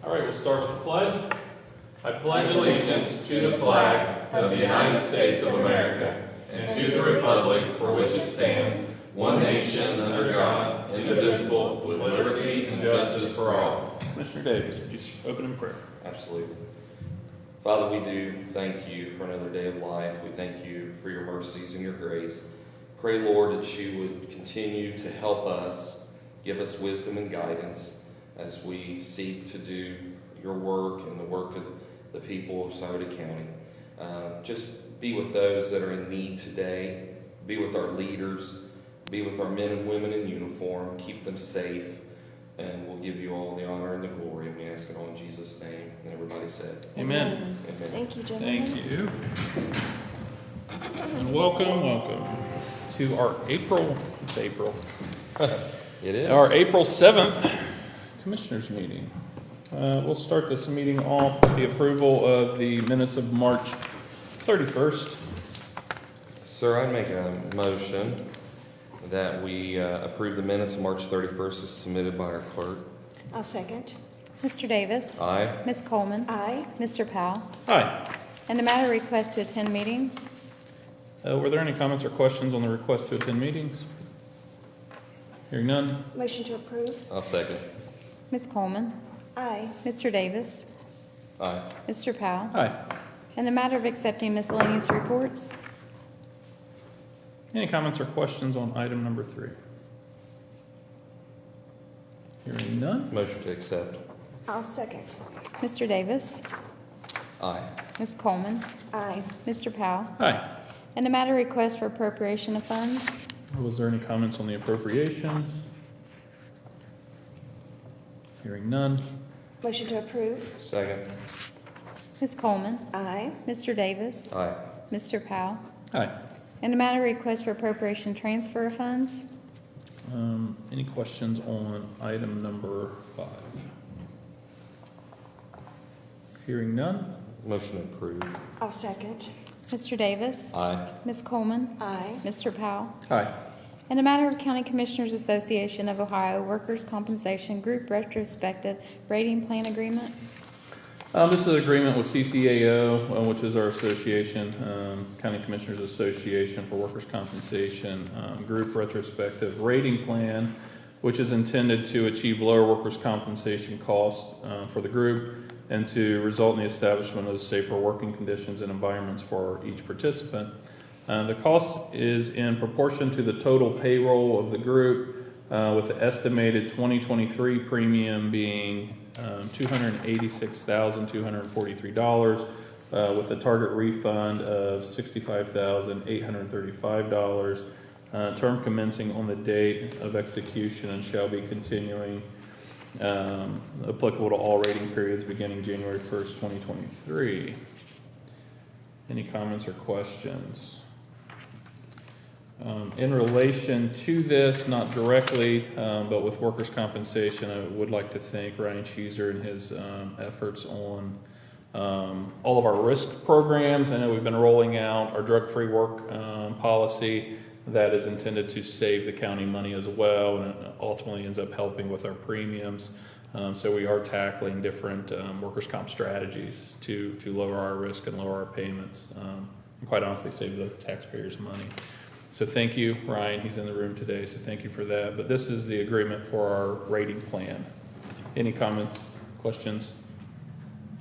All right, we'll start with the pledge. I pledge allegiance to the flag of the United States of America and to the republic for which it stands, one nation under God, indivisible, with liberty and justice for all. Commissioner Davis, would you open in prayer? Absolutely. Father, we do thank you for another day of life. We thank you for your mercies and your grace. Pray, Lord, that you would continue to help us, give us wisdom and guidance as we seek to do your work and the work of the people of Scioto County. Just be with those that are in need today. Be with our leaders. Be with our men and women in uniform. Keep them safe. And we'll give you all the honor and the glory. And we ask it all in Jesus' name. And everybody said, Amen. Amen. Thank you, gentlemen. Thank you. And welcome to our April. It is. Our April 7th Commissioners meeting. We'll start this meeting off with the approval of the minutes of March 31st. Sir, I make a motion that we approve the minutes of March 31st as submitted by our clerk. I'll second. Mr. Davis. Aye. Ms. Coleman. Aye. Mr. Powell. Aye. And the matter request to attend meetings. Were there any comments or questions on the request to attend meetings? Hearing none. Motion to approve. I'll second. Ms. Coleman. Aye. Mr. Davis. Aye. Mr. Powell. Aye. And the matter of accepting miscellaneous reports. Any comments or questions on item number 3? Hearing none. Motion to accept. I'll second. Mr. Davis. Aye. Ms. Coleman. Aye. Mr. Powell. Aye. And the matter request for appropriation of funds. Was there any comments on the appropriations? Hearing none. Motion to approve. Second. Ms. Coleman. Aye. Mr. Davis. Aye. Mr. Powell. Aye. And the matter request for appropriation transfer of funds. Any questions on item number 5? Hearing none. Motion approved. I'll second. Mr. Davis. Aye. Ms. Coleman. Aye. Mr. Powell. Aye. In the matter of County Commissioners Association of Ohio Workers' Compensation Group Retrospective Rating Plan Agreement. This is an agreement with CCAO, which is our association, County Commissioners Association for Workers' Compensation Group Retrospective Rating Plan, which is intended to achieve lower workers' compensation costs for the group and to result in the establishment of safer working conditions and environments for each participant. The cost is in proportion to the total payroll of the group, with the estimated 2023 premium being $286,243, with a target refund of $65,835, term commencing on the date of execution and shall be continuing applicable to all rating periods beginning January 1st, 2023. Any comments or questions? In relation to this, not directly, but with workers' compensation, I would like to thank Ryan Cheeser and his efforts on all of our risk programs. I know we've been rolling out our drug-free work policy that is intended to save the county money as well, and it ultimately ends up helping with our premiums. So we are tackling different workers' comp strategies to lower our risk and lower our payments, and quite honestly save the taxpayers money. So thank you, Ryan. He's in the room today, so thank you for that. But this is the agreement for our rating plan. Any comments, questions?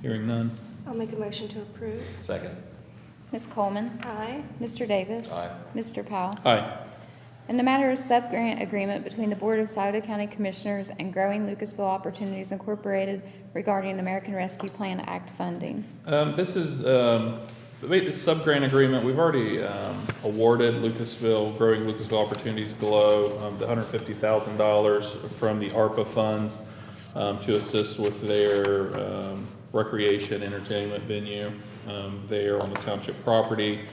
Hearing none. I'll make a motion to approve. Second. Ms. Coleman. Aye. Mr. Davis. Aye. Mr. Powell. Aye. In the matter of sub-grant agreement between the Board of Scioto County Commissioners and Growing Lucasville Opportunities Incorporated regarding American Rescue Plan Act funding. This is the sub-grant agreement. We've already awarded Growing Lucasville Opportunities GLOW the $150,000 from the ARPA funds to assist with their recreation entertainment venue there on the township property.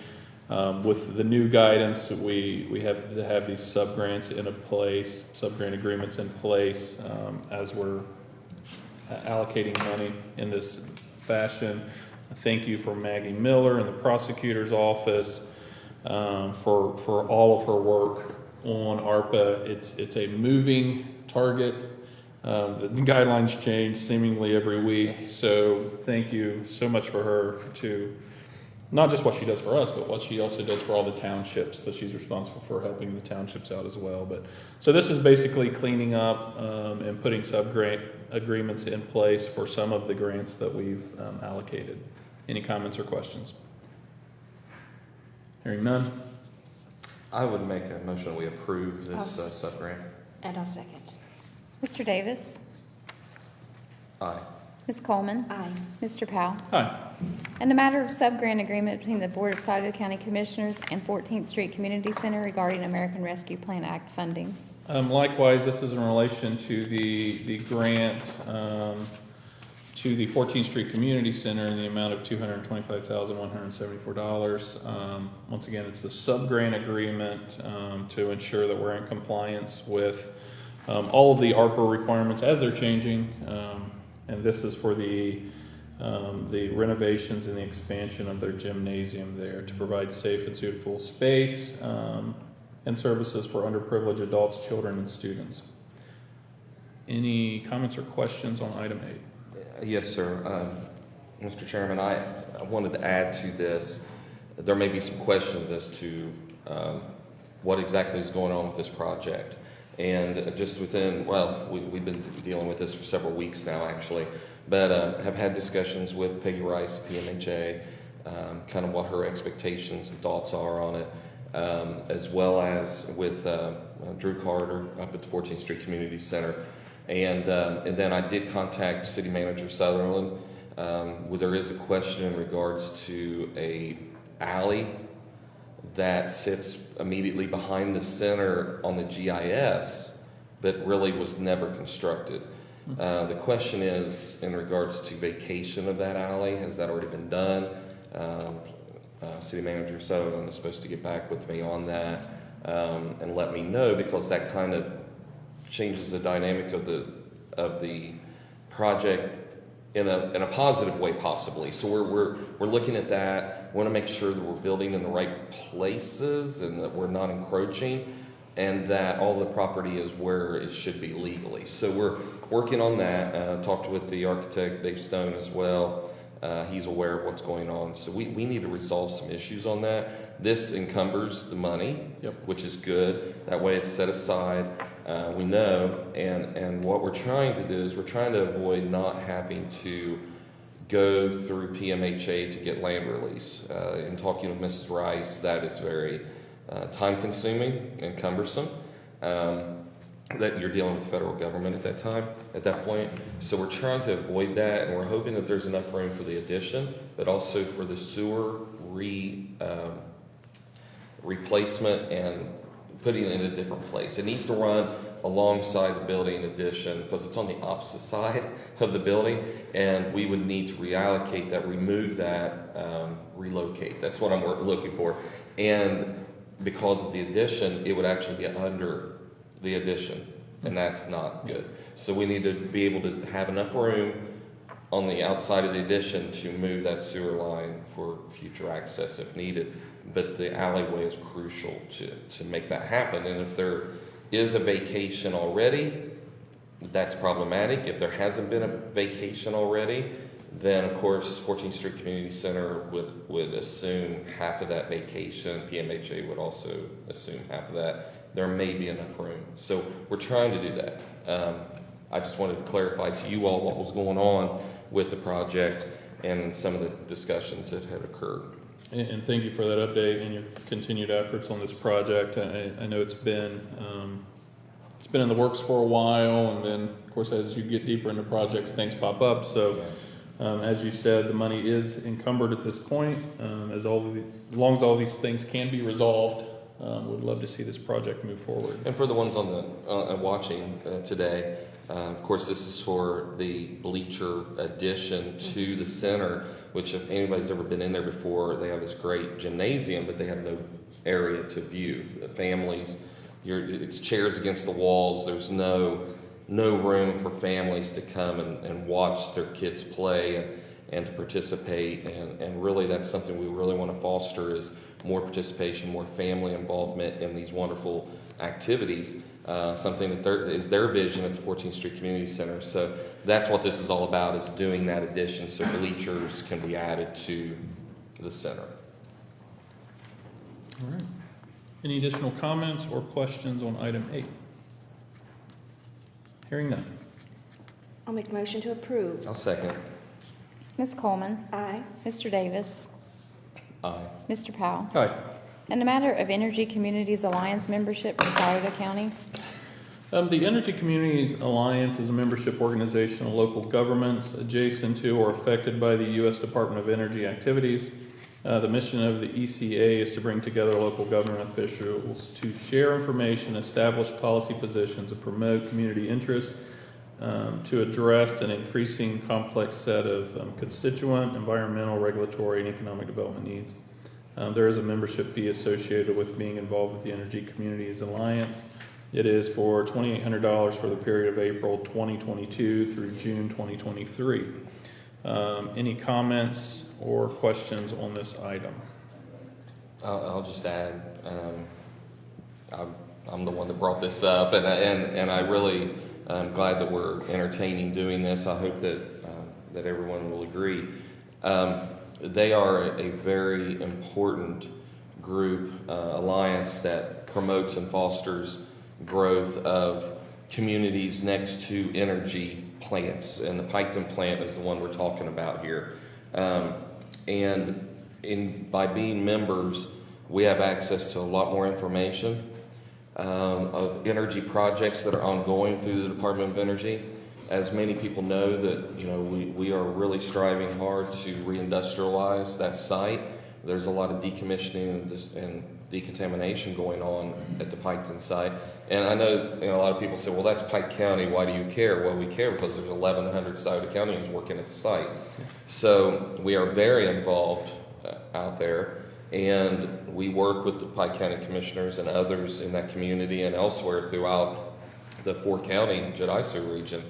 With the new guidance, we have to have these sub-grant agreements in place as we're allocating money in this fashion. Thank you for Maggie Miller and the prosecutor's office for all of her work on ARPA. It's a moving target. The guidelines change seemingly every week, so thank you so much for her to, not just what she does for us, but what she also does for all the townships, but she's responsible for helping the townships out as well. But so this is basically cleaning up and putting sub-grant agreements in place for some of the grants that we've allocated. Any comments or questions? Hearing none. I would make a motion that we approve I'll this sub-grant. And I'll second. Mr. Davis? Aye. Ms. Coleman? Aye. Mr. Powell? Hi. In the matter of sub-grant agreement between the Board of Scioto County Commissioners and 14th Street Community Center regarding American Rescue Plan Act funding. Likewise, this is in relation to the grant to the 14th Street Community Center in the amount of $225,174. Once again, it's the sub-grant agreement to ensure that we're in compliance with all of the ARPA requirements as they're changing. And this is for the renovations and the expansion of their gymnasium there to provide safe and suitable space and services for underprivileged adults, children, and students. Any comments or questions on item 8? Yes, sir. Mr. Chairman, I wanted to add to this. There may be some questions as to what exactly is going on with this project. And just within, well, we've been dealing with this for several weeks now, actually, but have had discussions with Peggy Rice, PMHA, kind of what her expectations and thoughts are on it, as well as with Drew Carter up at the 14th Street Community Center. And then I did contact City Manager Sutherland. There is a question in regards to a alley that sits immediately behind the center on the GIS, but really was never constructed. The question is in regards to vacation of that alley. Has that already been done? City Manager Sutherland is supposed to get back with me on that and let me know, because that kind of changes the dynamic of the project in a positive way, possibly. So we're looking at that. Want to make sure that we're building in the right places and that we're not encroaching, and that all the property is where it should be legally. So we're working on that. Talked with the architect Dave Stone as well. He's aware of what's going on. So we need to resolve some issues on that. This encumbers the money, which is good. That way it's set aside. We know, and what we're trying to do is we're trying to avoid not having to go through PMHA to get land release. In talking with Mrs. Rice, that is very time-consuming and cumbersome. That you're dealing with the federal government at that point. So we're trying to avoid that, and we're hoping that there's enough room for the addition, but also for the sewer replacement and putting it in a different place. It needs to run alongside the building addition because it's on the opposite side of the building, and we would need to reallocate that, remove that, relocate. That's what I'm looking for. And because of the addition, it would actually be under the addition, and that's not good. So we need to be able to have enough room on the outside of the addition to move that sewer line for future access if needed. But the alleyway is crucial to make that happen. And if there is a vacation already, that's problematic. If there hasn't been a vacation already, then of course 14th Street Community Center would assume half of that vacation. PMHA would also assume half of that. There may be enough room. So we're trying to do that. I just wanted to clarify to you all what was going on with the project and some of the discussions that had occurred. And thank you for that update and your continued efforts on this project. I know it's been in the works for a while, and then of course as you get deeper into projects, things pop up. So as you said, the money is encumbered at this point. As long as all these things can be resolved, would love to see this project move forward. And for the ones on the watching today, of course, this is for the bleacher addition to the center, which if anybody's ever been in there before, they have this great gymnasium, but they have no area to view. The families, it's chairs against the walls. There's no room for families to come and watch their kids play and to participate. And really, that's something we really want to foster is more participation, more family involvement in these wonderful activities. something that is their vision at the 14th Street Community Center. So that's what this is all about, is doing that addition so bleachers can be added to the center. All right. Any additional comments or questions on item 8? Hearing none. I'll make a motion to approve. I'll second. Ms. Coleman, Aye. Mr. Davis, Aye. Mr. Powell. Aye. In the matter of Energy Communities Alliance membership for Scioto County, The Energy Communities Alliance is a membership organization of local governments adjacent to or affected by the U.S. Department of Energy activities. The mission of the ECA is to bring together local government officials to share information, establish policy positions, and promote community interest to address an increasing complex set of constituent, environmental, regulatory, and economic development needs. There is a membership fee associated with being involved with the Energy Communities Alliance. It is for $2,800 for the period of April 2022 through June 2023. Any comments or questions on this item? I'll just add, I'm the one that brought this up, and I really am glad that we're entertaining doing this. I hope that everyone will agree. They are a very important group, alliance that promotes and fosters growth of communities next to energy plants, and the Piketon plant is the one we're talking about here. And by being members, we have access to a lot more information of energy projects that are ongoing through the Department of Energy. As many people know, that we are really striving hard to reindustrialize that site. There's a lot of decommissioning and decontamination going on at the Piketon site. And I know, a lot of people say, well, that's Pike County, why do you care? Well, we care because there's 1,100 Scioto Countyans working at the site. So we are very involved out there, and we work with the Pike County Commissioners and others in that community and elsewhere throughout the 4-county Jedisu region.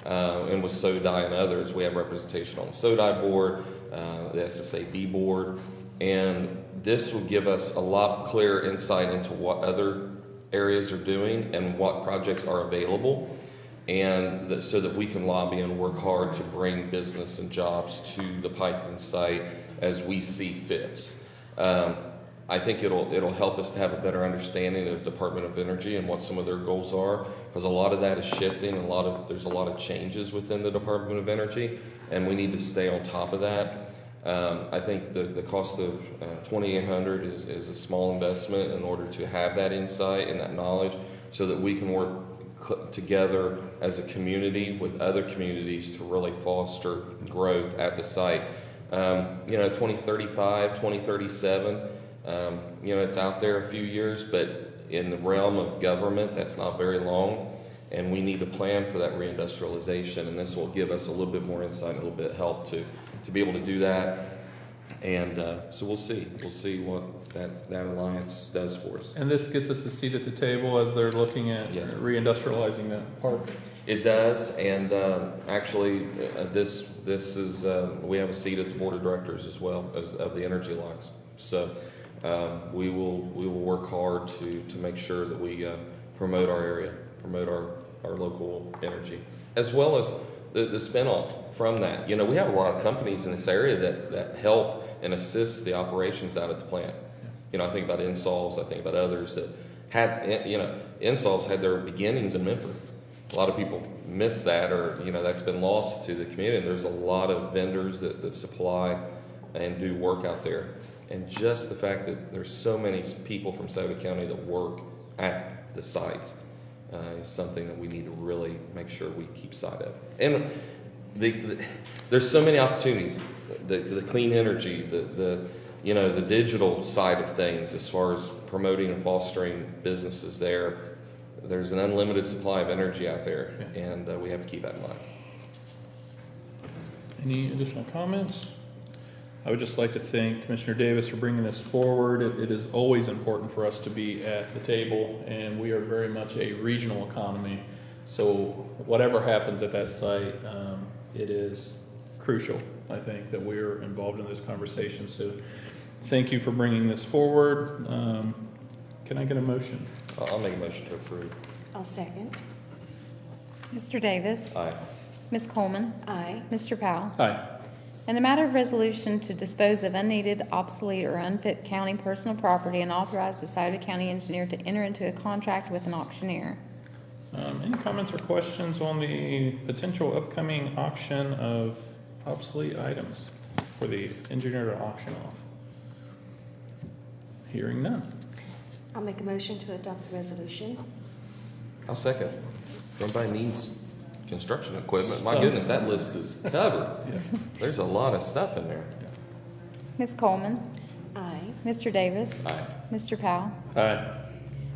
And with SODI and others, we have representation on the SODI board, the SSAB board, and this will give us a lot clearer insight into what other areas are doing and what projects are available, and so that we can lobby and work hard to bring business and jobs to the Piketon site as we see fits. I think it'll help us to have a better understanding of the Department of Energy and what some of their goals are, because a lot of that is shifting. There's a lot of changes within the Department of Energy, and we need to stay on top of that. I think the cost of $2,800 is a small investment in order to have that insight and that knowledge, so that we can work together as a community with other communities to really foster growth at the site. 2035, 2037, it's out there a few years, but in the realm of government, that's not very long, and we need to plan for that reindustrialization, and this will give us a little bit more insight, a little bit of help to be able to do that. And so we'll see what that alliance does for us. And this gets us a seat at the table as they're looking at reindustrializing that park. It does, and actually, this is we have a seat at the board of directors as well as of the Energy Alliance. So we will work hard to make sure that we promote our area, promote our local energy, as well as the spinoff from that. We have a lot of companies in this area that help and assist the operations out at the plant. I think about Insolves, I think about others that had, Insolves had their beginnings in Memphis. A lot of people miss that, or, that's been lost to the community. And there's a lot of vendors that supply and do work out there. And just the fact that there's so many people from Scioto County that work at the site is something that we need to really make sure we keep sight of. And there's so many opportunities, the clean energy, the digital side of things, as far as promoting and fostering businesses there. There's an unlimited supply of energy out there, and we have to keep that in mind. Any additional comments? I would just like to thank Commissioner Davis for bringing this forward. It is always important for us to be at the table, and we are very much a regional economy. So whatever happens at that site, it is crucial, I think, that we're involved in those conversations. So thank you for bringing this forward. Can I get a motion? I'll make a motion to approve. I'll second. Mr. Davis. Aye. Ms. Coleman. Aye. Mr. Powell. Aye. In the matter of resolution to dispose of unneeded, obsolete, or unfit county personal property and authorize the Scioto County engineer to enter into a contract with an auctioneer. Any comments or questions on the potential upcoming auction of obsolete items for the engineer to auction off? Hearing none. I'll make a motion to adopt the resolution. I'll second. If anybody needs construction equipment, my Stuff. goodness, that list is covered. Yeah. There's a lot of stuff in there. Ms. Coleman. Aye. Mr. Davis. Aye. Mr. Powell. Aye.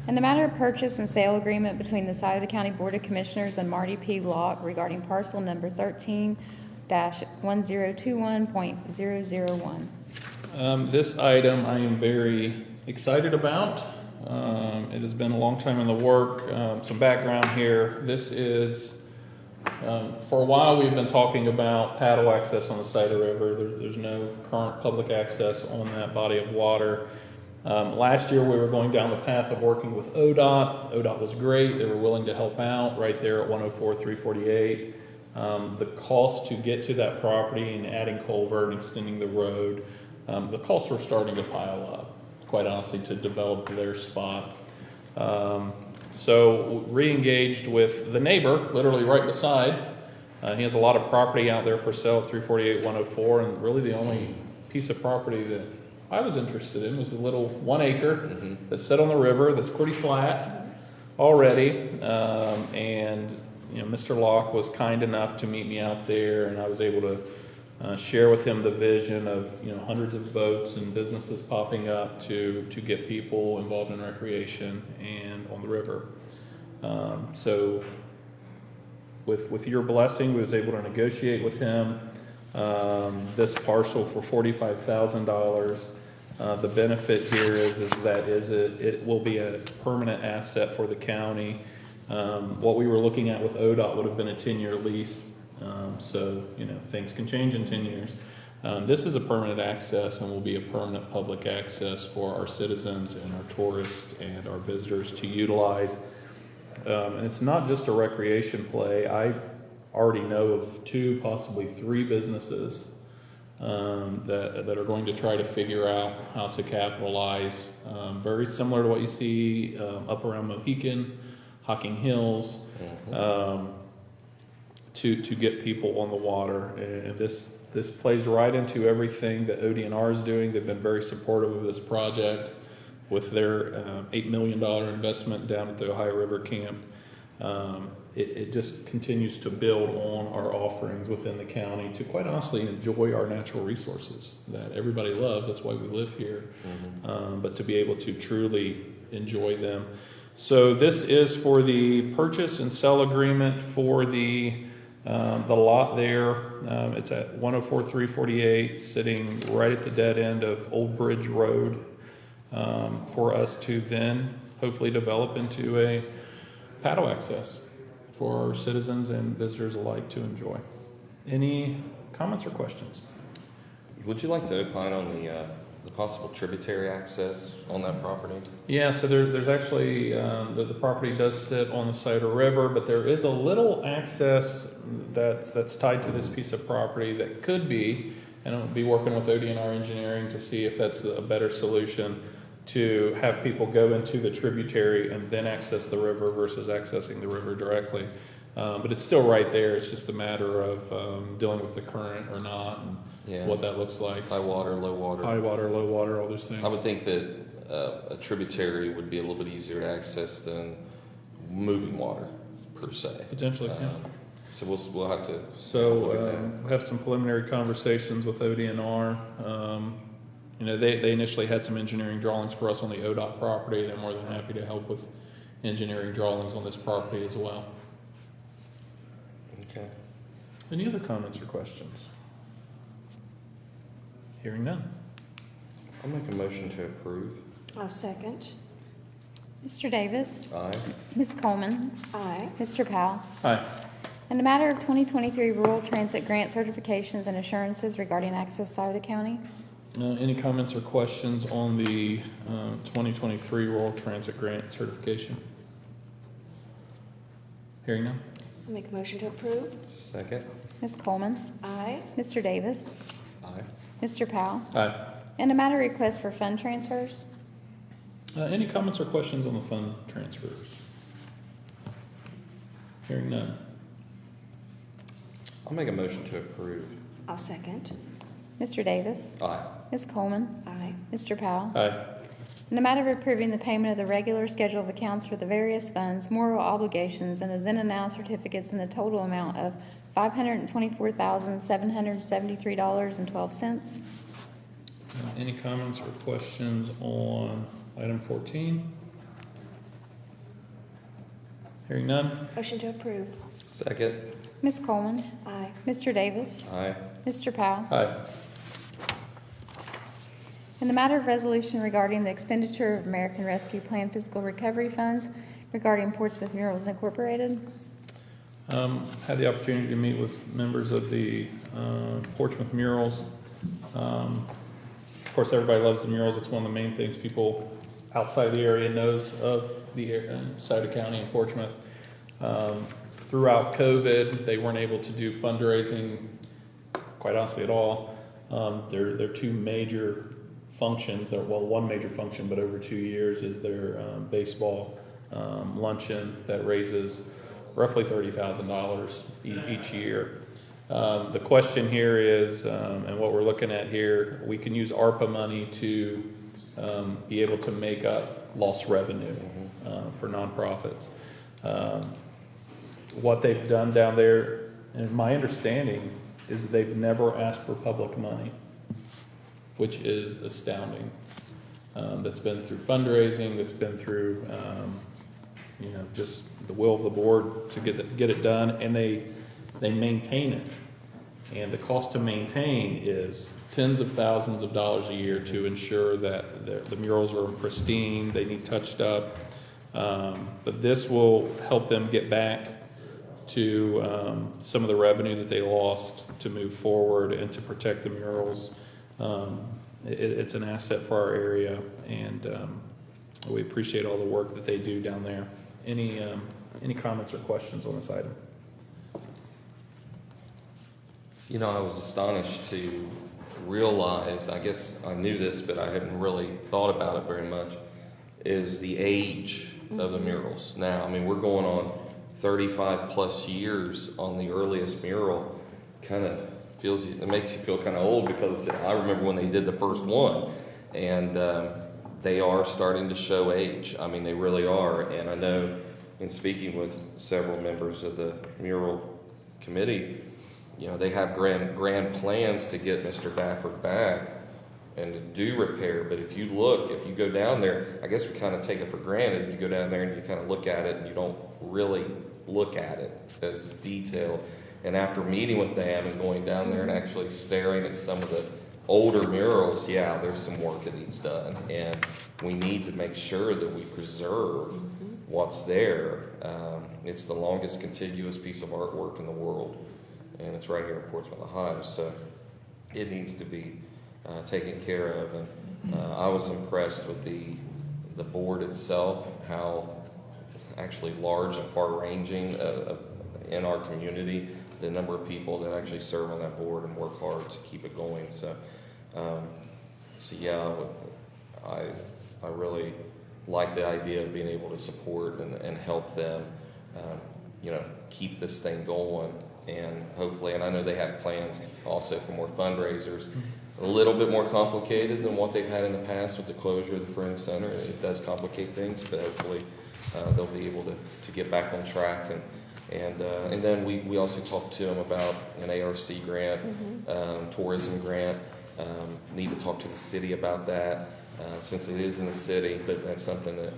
In the matter of purchase and sale agreement between the Scioto County Board of Commissioners and Marty P. Locke regarding parcel number 13-1021.001. This item I am very excited about. It has been a long time in the work. Some background here. This is, for a while we've been talking about paddle access on the Scioto River. There's no current public access on that body of water. Last year we were going down the path of working with ODOT. ODOT was great. They were willing to help out right there at 104-348. The cost to get to that property and adding culvert and extending the road, the costs were starting to pile up, quite honestly, to develop their spot. So re-engaged with the neighbor, literally right beside. He has a lot of property out there for sale at 348-104, and really the only piece of property that I was interested in was a little 1 acre that's set on the river, that's pretty flat already. And you know, Mr. Locke was kind enough to meet me out there, and I was able to share with him the vision of, you know, hundreds of boats and businesses popping up to get people involved in recreation and on the river. So with your blessing, we was able to negotiate with him this parcel for $45,000. The benefit here is that it will be a permanent asset for the county. What we were looking at with ODOT would have been a 10-year lease. So, you know, things can change in 10 years. This is a permanent access and will be a permanent public access for our citizens and our tourists and our visitors to utilize. And it's not just a recreation play. I already know of 2, possibly 3 businesses that are going to try to figure out how to capitalize. Very similar to what you see up around Mohican, Hocking Hills. To get people on the water, and this plays right into everything that ODNR is doing. They've been very supportive of this project with their $8 million investment down at the Ohio River Camp. It just continues to build on our offerings within the county to, quite honestly, enjoy our natural resources that everybody loves. That's why we live here. But to be able to truly enjoy them. So this is for the purchase and sell agreement for the lot there. It's at 104-348, sitting right at the dead end of Old Bridge Road, for us to then hopefully develop into a paddle access for our citizens and visitors alike to enjoy. Any comments or questions? Would you like to opine on the possible tributary access on that property? Yeah, so there's actually, the property does sit on the Scioto River, but there is a little access that's tied to this piece of property that could be, and I'll be working with ODNR Engineering to see if that's a better solution, to have people go into the tributary and then access the river versus accessing the river directly. But it's still right there. It's just a matter of dealing with the current or not, and what that looks like. High water, low water. High water, low water, all those things. I would think that a tributary would be a little bit easier to access than moving water, per se. Potentially, yeah. So we'll have to. So we'll have some preliminary conversations with ODNR. You know, they initially had some engineering drawings for us on the ODOT property. They're more than happy to help with engineering drawings on this property as well. Okay. Any other comments or questions? Hearing none. I'll make a motion to approve. I'll second. Mr. Davis. Aye. Ms. Coleman. Aye. Mr. Powell. Aye. In the matter of 2023 Rural Transit Grant Certifications and Assurances regarding Access Scioto County. Any comments or questions on the 2023 Rural Transit Grant Certification? Hearing none? I'll make a motion to approve. Second. Ms. Coleman, Aye. Mr. Davis, Aye. Mr. Powell. Aye. In the matter request for fund transfers, Any comments or questions on the fund transfers? Hearing none? I'll make a motion to approve. I'll second. Mr. Davis, Aye. Ms. Coleman, Aye. Mr. Powell. Aye. In the matter of approving the payment of the regular schedule of accounts for the various funds, moral obligations, and the then and now certificates in the total amount of $524,773.12. Any comments or questions on item 14? Hearing none? Motion to approve. Second. Ms. Coleman, Aye. Mr. Davis, Aye. Mr. Powell. Aye. In the matter of resolution regarding the expenditure of American Rescue Plan fiscal recovery funds regarding Portsmouth Murals Incorporated. Had the opportunity to meet with members of the Portsmouth Murals. Of course, everybody loves the murals. It's one of the main things people outside the area knows of the Sauter County and Portsmouth. Throughout COVID, they weren't able to do fundraising, quite honestly, at all. Their two major functions, one major function, but over 2 years, is their baseball luncheon that raises roughly $30,000 each year. The question here is, and what we're looking at here, we can use ARPA money to be able to make up lost revenue for nonprofits. What they've done down there, and my understanding, is they've never asked for public money, which is astounding. That's been through fundraising, that's been through, just the will of the board to get it done, and they maintain it. And the cost to maintain is tens of thousands of dollars a year to ensure that the murals are pristine, they need touched up. But this will help them get back to some of the revenue that they lost to move forward and to protect the murals. It's an asset for our area, and we appreciate all the work that they do down there. Any comments or questions on this item? I was astonished to realize, I guess I knew this, but I hadn't really thought about it very much, is the age of the murals. Now, we're going on 35 plus years on the earliest mural. It makes you feel kind of old, because I remember when they did the first one, and they are starting to show age. They really are. And I know, in speaking with several members of the mural committee, they have grand plans to get Mr. Bafford back and to do repair. But if you go down there, I guess we kind of take it for granted. You go down there and you kind of look at it, and you don't really look at it as detailed. And after meeting with them and going down there and actually staring at some of the older murals, yeah, there's some work that needs done. And we need to make sure that we preserve what's there. It's the longest contiguous piece of artwork in the world, and it's right here in Portsmouth, Ohio. So it needs to be taken care of. And I was impressed with the board itself, how actually large and far-ranging in our community, the number of people that actually serve on that board and work hard to keep it going. So yeah, I really like the idea of being able to support and help them, keep this thing going. And hopefully, and I know they have plans also for more fundraisers, a little bit more complicated than what they've had in the past with the closure of the Friends Center. It does complicate things, but hopefully they'll be able to get back on track. And then we also talked to them about an ARC grant, tourism grant. Need to talk to the city about that, since it is in the city, but that's something that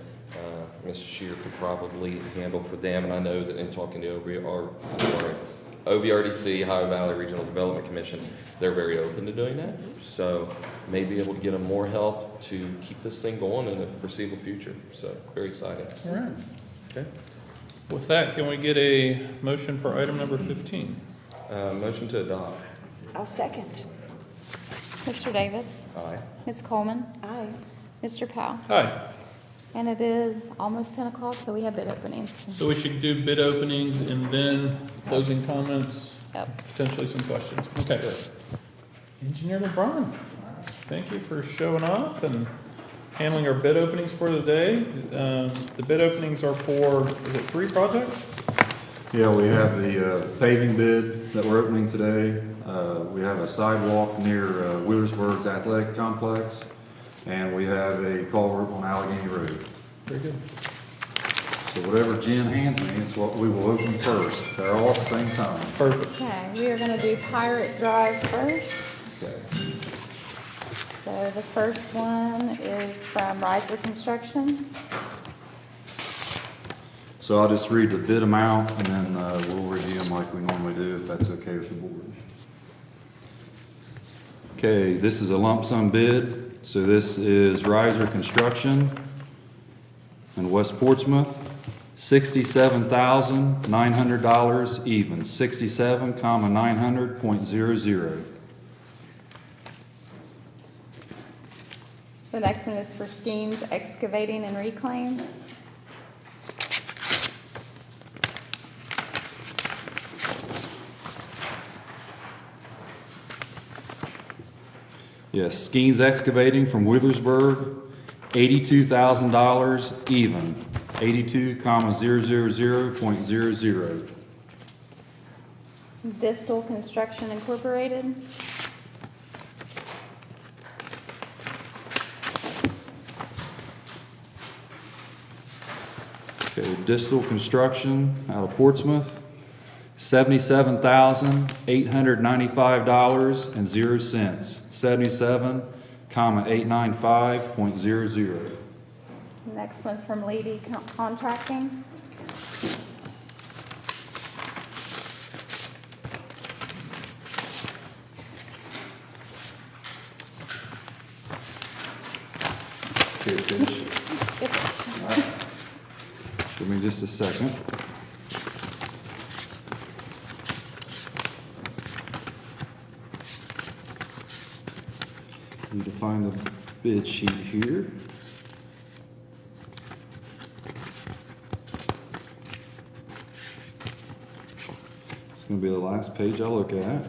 Mr. Shear could probably handle for them. And I know that in talking to OVRDC, Ohio Valley Regional Development Commission, they're very open to doing that. So maybe able to get them more help to keep this thing going in the foreseeable future. So very exciting. All right. Okay. With that, can we get a motion for item number 15? Motion to adopt. I'll second. Mr. Davis, Aye. Ms. Coleman, Aye. Mr. Powell. Aye. And it is almost 10 o'clock, so we have bid openings. So we should do bid openings and then closing comments, Yep. potentially some questions. Okay. Engineer LeBron, thank you for showing up and handling our bid openings for the day. The bid openings are for, is it 3 projects? Yeah, we have the paving bid that we're opening today. We have a sidewalk near Wheelersburg's Athletic Complex, and we have a culvert on Allegheny Road. Very good. So whatever Jen hands me, it's what we will open first. They're all at the same time. Perfect. Okay, we are gonna do Pirate Drive first. Okay. So the first one is from Riser Construction. So I'll just read the bid amount, and then we'll review them like we normally do, if that's okay with the board. Okay, this is a lump sum bid. So this is Riser Construction in West Portsmouth, $67,900 even, 67,900.00. The next one is for Skeens Excavating and Reclaim. Yes, Skeens Excavating from Wheelersburg, $82,000 even, 82,000.00. Distal Construction Incorporated. Okay, Distal Construction out of Portsmouth, $77,895.00, 77,895.00. Next one's from Leedy Contracting. Okay, finish. Give me just a second. Need to find the bid sheet here. It's gonna be the last page I look at.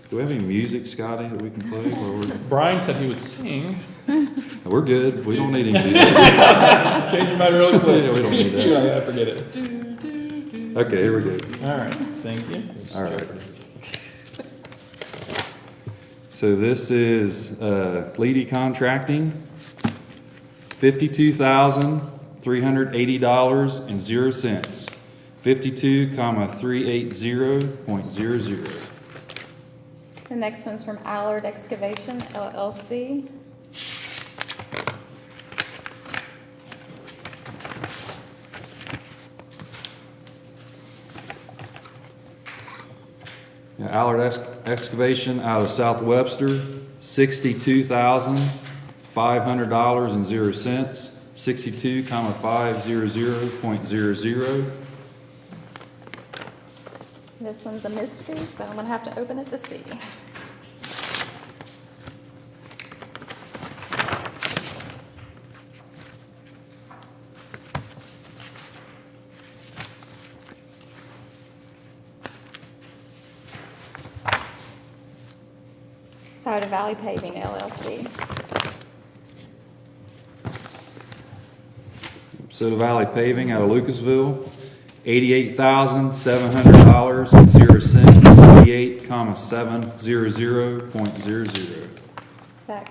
Do we have any music, Scotty, that we can play? Or Brian said he would sing. we're good. We don't need any music. Change your mind really quick. Yeah, we don't need that. Yeah, forget it. Okay, here we go. All right, thank you. All right. So this is Leedy Contracting, $52,380.00, 52,380.00. The next one's from Allard Excavation LLC. Allard Excavation out of South Webster, $62,500.00, 62,500.00. This one's a mystery, so I'm gonna have to open it to see. Souda Valley Paving LLC. Soda Valley Paving out of Lucasville, $88,700.00, 88,700.00. That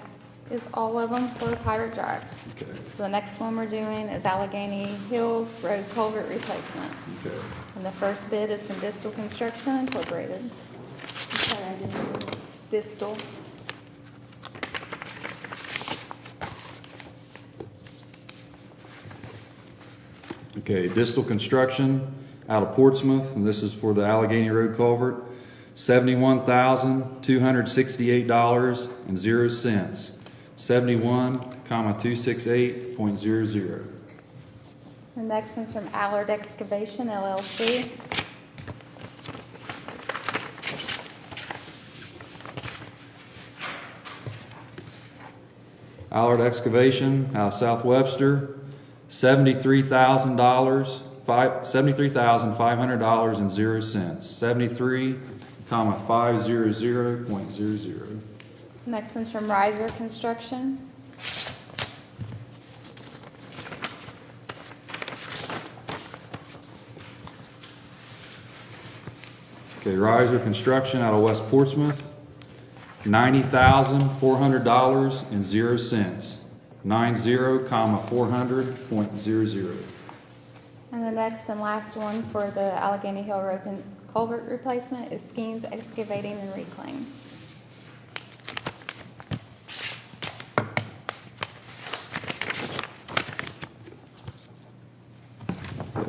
is all of them for Pirate Drive. Okay. So the next one we're doing is Allegheny Hill Road Culvert Replacement. Okay. And the first bid is from Distal Construction Incorporated. Sorry, I didn't. Distal. Okay, Distal Construction out of Portsmouth, and this is for the Allegheny Road culvert, $71,268.00, 71,268.00. The next one's from Allard Excavation LLC. Allard Excavation out of South Webster, $73,500.00. 73,500.00. Next one's from Riser Construction. Okay, Riser Construction out of West Portsmouth, $90,400.00. 90,400.00. And the next and last one for the Allegheny Hill Road culvert replacement is Skeens Excavating and Reclaim.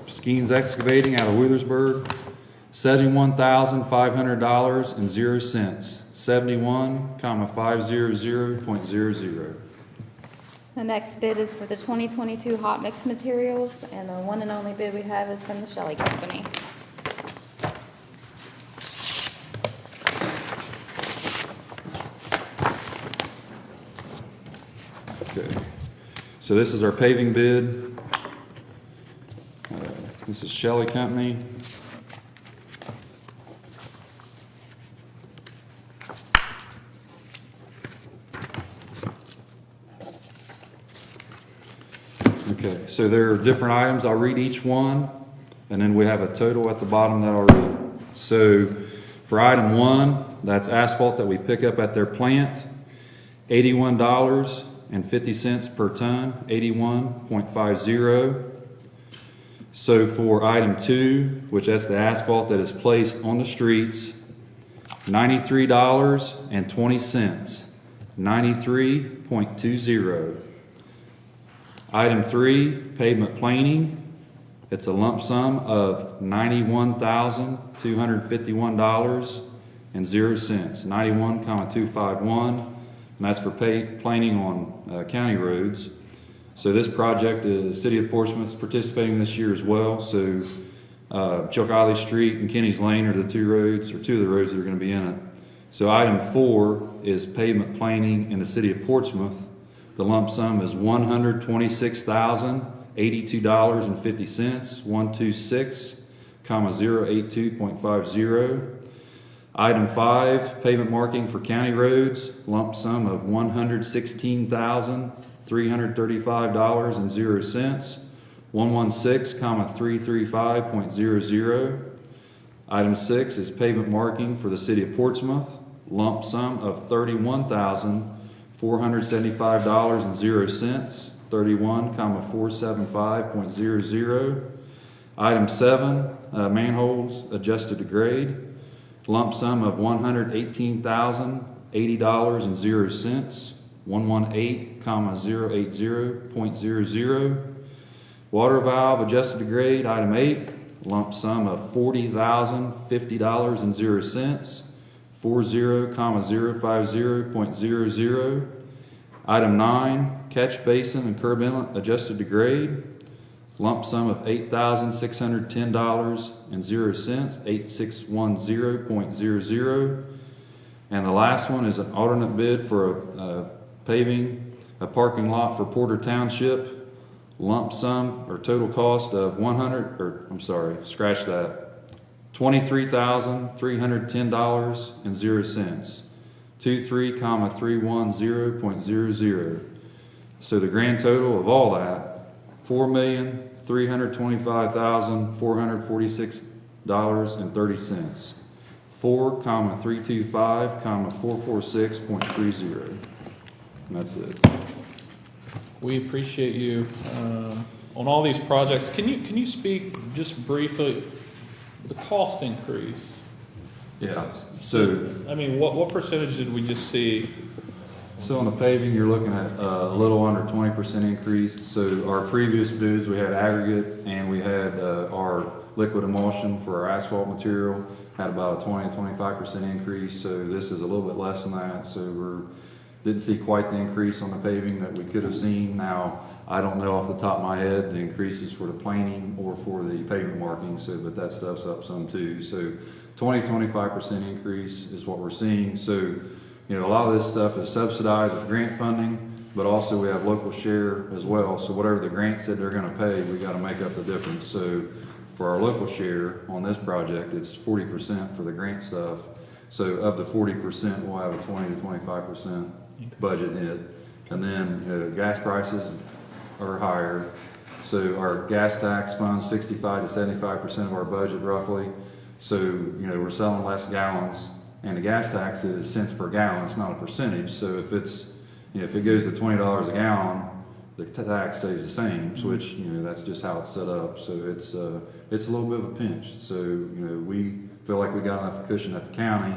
Skeens Excavating out of Wheelersburg, $71,500.00. 71,500.00. The next bid is for the 2022 hot mix materials, and the one and only bid we have is from the Shelley Company. Okay, so this is our paving bid. This is Shelley Company. Okay, so there are different items. I'll read each one, and then we have a total at the bottom that I'll read. So for item 1, that's asphalt that we pick up at their plant, $81.50 per ton, 81.50. So for item 2, which that's the asphalt that is placed on the streets, $93.20, 93.20. Item 3, pavement planing. It's a lump sum of $91,251.00, 91,251, and that's for planing on county roads. So this project, the City of Portsmouth is participating this year as well. So Chillicothe Street and Kenny's Lane are the two of the roads that are going to be in it. So item 4 is pavement planing in the City of Portsmouth. The lump sum is $126,082.50, 126,082.50. Item 5, pavement marking for county roads, lump sum of $116,335.00, 116,335.00. Item 6 is pavement marking for the City of Portsmouth, lump sum of $31,475.00, 31,475.00. Item 7, manholes adjusted to grade, lump sum of $118,080.00, 118,080.00. Water valve adjusted to grade, item 8, lump sum of $40,050.00, 40,050.00. Item 9, catch basin and curb inlet adjusted to grade, lump sum of $8,610.00, 8610.00. And the last one is an alternate bid for paving a parking lot for Porter Township, lump sum or total cost of $23,310.00, 23,310.00. So the grand total of all that, $4,325,446.30. 4,325,446.30. And that's it. We appreciate you on all these projects. Can you speak just briefly the cost increase? Yeah, so I mean, what percentage did we just see? So on the paving, you're looking at a little under 20% increase. So our previous bids, we had aggregate and we had our liquid emulsion for our asphalt material, had about a 20-25% increase. So this is a little bit less than that. So didn't see quite the increase on the paving that we could have seen. Now, I don't know off the top of my head the increases for the planing or for the pavement marking, but that stuff's up some too. So 20-25% increase is what we're seeing. So, a lot of this stuff is subsidized with grant funding. but also we have local share as well. So whatever the grant said they're gonna pay, we gotta make up the difference. So for our local share on this project, it's 40% for the grant stuff. So of the 40%, we'll have a 20 to 25% budget hit. And then gas prices are higher. So our gas tax funds 65 to 75% of our budget roughly. So, we're selling less gallons, and the gas tax is cents per gallon, it's not a percentage. So if if it goes to $20 a gallon, the tax stays the same, which, that's just how it's set up. So it's a little bit of a pinch. So, we feel like we got enough cushion at the county.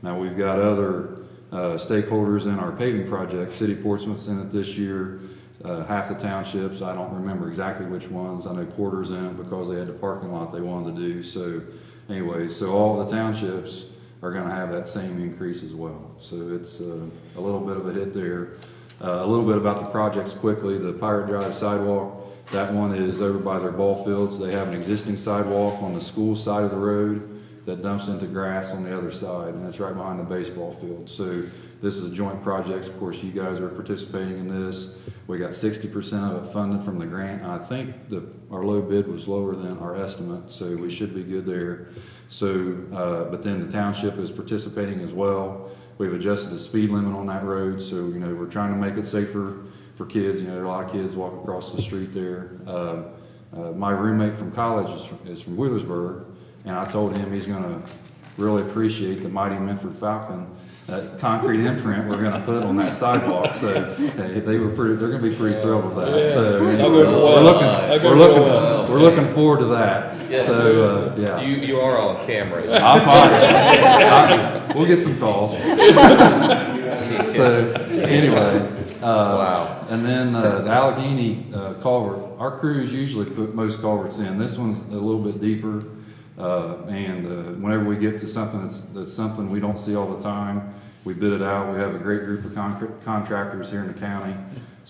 Now we've got other stakeholders in our paving project. City of Portsmouth's in it this year. Half the townships, I don't remember exactly which ones. I know Porter's in it because they had the parking lot they wanted to do. So anyway, so all the townships are gonna have that same increase as well. So it's a little bit of a hit there. A little bit about the projects quickly. The Pirate Drive sidewalk, that one is over by their ball fields. They have an existing sidewalk on the school side of the road that dumps into grass on the other side, and it's right behind the baseball field. So this is a joint project. Of course, you guys are participating in this. We got 60% of it funded from the grant. I think our low bid was lower than our estimate, so we should be good there. So, but then the township is participating as well. We've adjusted the speed limit on that road, so we're trying to make it safer for kids. There are a lot of kids walking across the street there. My roommate from college is from Wheelersburg, and I told him he's going to really appreciate the mighty Memphis Falcon, that concrete imprint we're going to put on that sidewalk. So they're going to be pretty thrilled with that. Yeah. So we're looking forward to that. Yeah. So yeah, You are on camera. I'm fine. We'll get some calls. So anyway, Wow. And then the Allegheny culvert, our crews usually put most culverts in. This one's a little bit deeper, and whenever we get to something that's something we don't see all the time, we bid it out. We have a great group of contractors here in the county,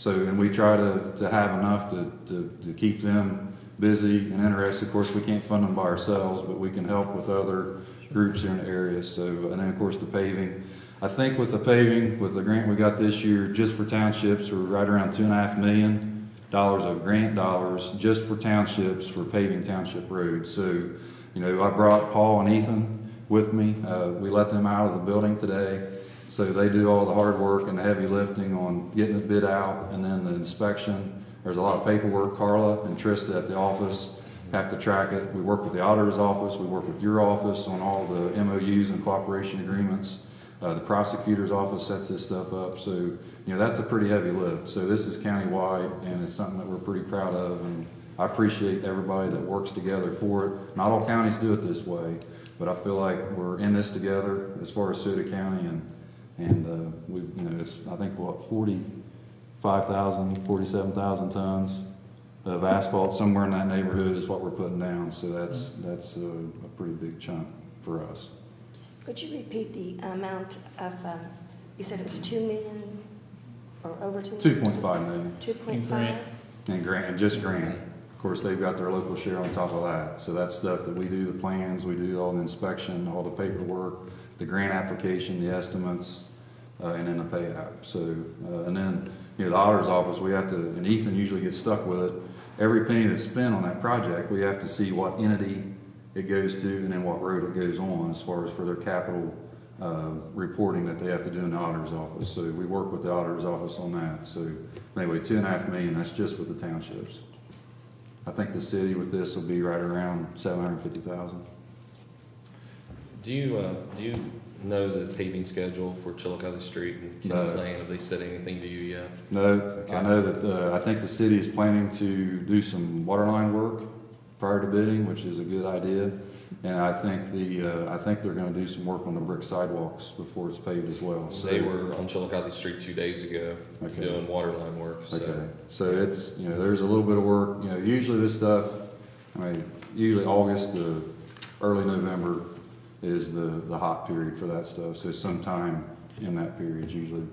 and we try to have enough to keep them busy and interested. Of course, we can't fund them by ourselves, but we can help with other groups here in the area. So, and then of course the paving. I think with the paving, with the grant we got this year, just for townships, we're right around $2.5 million of grant dollars just for townships for paving township roads. So, I brought Paul and Ethan with me. We let them out of the building today. So they do all the hard work and the heavy lifting on getting the bid out and then the inspection. There's a lot of paperwork. Carla and Trista at the office have to track it. We work with the auditor's office. We work with your office on all the MOUs and cooperation agreements. The prosecutor's office sets this stuff up. So, that's a pretty heavy lift. So this is countywide, and it's something that we're pretty proud of. And I appreciate everybody that works together for it. Not all counties do it this way, but I feel like we're in this together as far as Sauter County, and we, it's, I think, 45,000, 47,000 tons of asphalt, somewhere in that neighborhood is what we're putting down. So that's a pretty big chunk for us. Could you repeat the amount of, you said it was 2 million or over 2 million? 2.5 million. 2.5? And grant. Of course, they've got their local share on top of that. So that's stuff that we do, the plans, we do all the inspection, all the paperwork, the grant application, the estimates, and then the payout. So, and then, the auditor's office, we have to, and Ethan usually gets stuck with it. Every penny that's spent on that project, we have to see what entity it goes to and then what road it goes on as far as for their capital reporting that they have to do in the auditor's office. So we work with the auditor's office on that. So anyway, $2.5 million, that's just with the townships. I think the city with this will be right around $750,000. Do you know the paving schedule for Chillicothe Street and Kings Lane? Have they said anything to you yet? No, okay. I know that I think the city is planning to do some water line work prior to bidding, which is a good idea. And I think they're going to do some work on the brick sidewalks before it's paved as well. So They were on Chillicothe Street 2 days ago doing water line work. So. Okay. So it's, there's a little bit of work. Usually this stuff, usually August to early November is the hot period for that stuff. So sometime in that period, usually,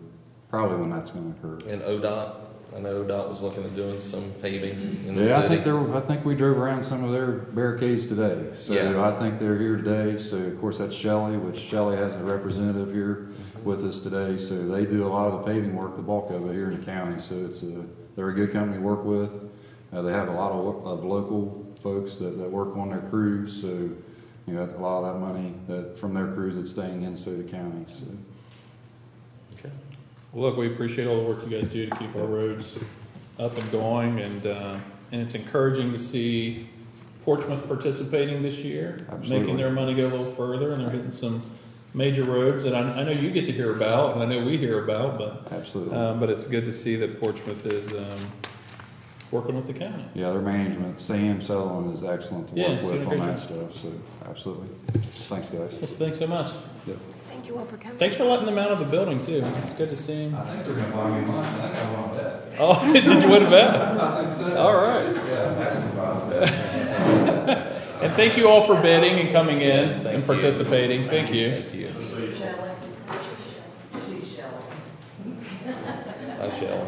probably when that's going to occur. And ODOT I know ODOT was looking at doing some paving in the Yeah, city. I think we drove around some of their barricades today. So Yeah. I think they're here today. So of course that's Shelley, which Shelley has a representative here with us today. So they do a lot of the paving work, the bulk of it here in the county. So they're a good company to work with. They have a lot of local folks that work on their crews. So, you know, a lot of that money from their crews that's staying in Sauter County. So. Well, look, we appreciate all the work you guys do to keep our roads up and going, and it's encouraging to see Portsmouth participating this year, Absolutely. making their money go a little further, and they're hitting some major roads that I know you get to hear about, and I know we hear about, Absolutely. but it's good to see that Portsmouth is working with the county. Yeah, their management, Sam Sutherland, is excellent to Yeah, work he's with doing a on great that job. stuff. So, absolutely. Thanks, guys. Well, thanks so much. Yep. Thank you all for coming. Thanks for letting them out of the building too. It's good to see them. I think they're going to buy me mine. I think I want that. Oh, did you win a bet? I think so. All right. Yeah, asking about it. And thank you all for bidding and coming in Yes, thank and you. participating. Thank you. Thank you. Shelley. She's Shelley. Hi, Shelley.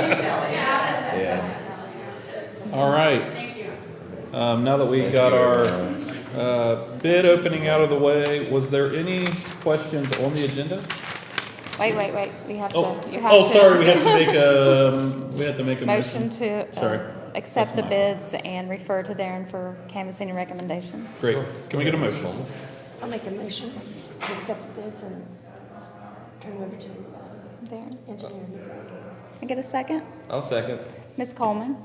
She's Shelley. Yeah. All right. Thank you. Now that we got our bid opening out of the way, was there any questions on the agenda? Wait, we have Oh, to, you have to. oh, sorry, we have to make a Motion motion. to Sorry. accept the That's bids and refer to Darren for canvassing and recommendation. Great. Can we get a motion? I'll make a motion to accept the bids and turn it over to Darren, engineering. I get a second? I'll second. Ms. Coleman,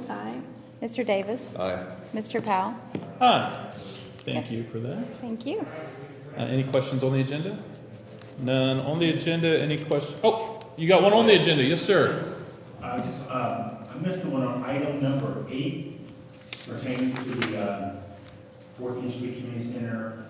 Aye. Mr. Davis, Aye. Mr. Powell. Hi. Thank you for that. Thank you. Any questions on the agenda? None on the agenda. Any questions? Oh, you got one on the agenda. Yes, sir. I missed the one on item number 8 pertaining to the 14th Street Community Center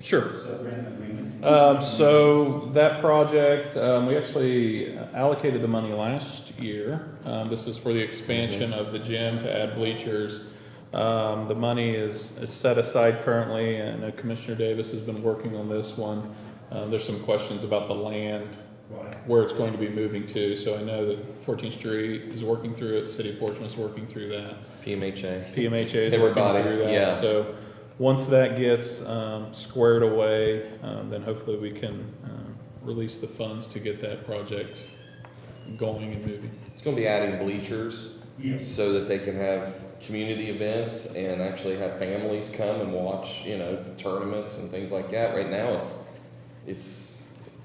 Sure. sub-grant agreement. So that project, we actually allocated the money last year. This is for the expansion of the gym to add bleachers. The money is set aside currently, and Commissioner Davis has been working on this one. There's some questions about the land, Right. where it's going to be moving to. So I know that 14th Street is working through it, City of Portsmouth is working through that. PMHA. PMHA is working Everybody, through that. yeah. So once that gets squared away, then hopefully we can release the funds to get that project going and moving. It's going to be adding bleachers Yes. so that they can have community events and actually have families come and watch, tournaments and things like that. Right now, it's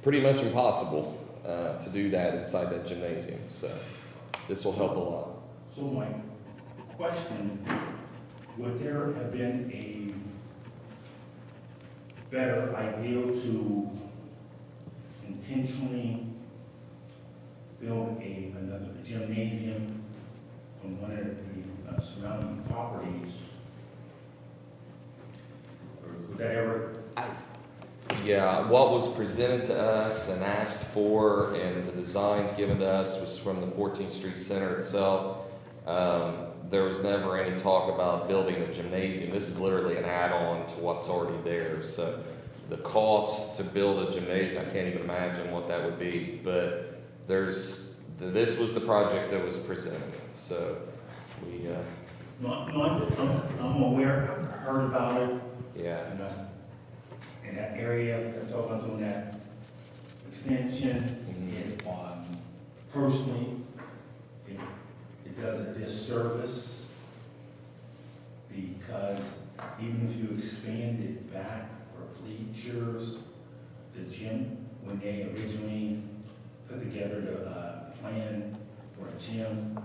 pretty much impossible to do that inside that gymnasium. So this will help a lot. So my question, would there have been a better idea to intentionally build another gymnasium on one of the surrounding properties? Or would that ever? Yeah, what was presented to us and asked for and the designs given to us was from the 14th Street Center itself. There was never any talk about building a gymnasium. This is literally an add-on to what's already there. So the cost to build a gymnasium, I can't even imagine what that would be. But this was the project that was presented. So we, I'm aware, I've heard about it. yeah. And that's, in that area, they're talking about doing that extension. It, personally, it does a disservice because even if you expand it back for bleachers, the gym, when they originally put together the plan for a gym,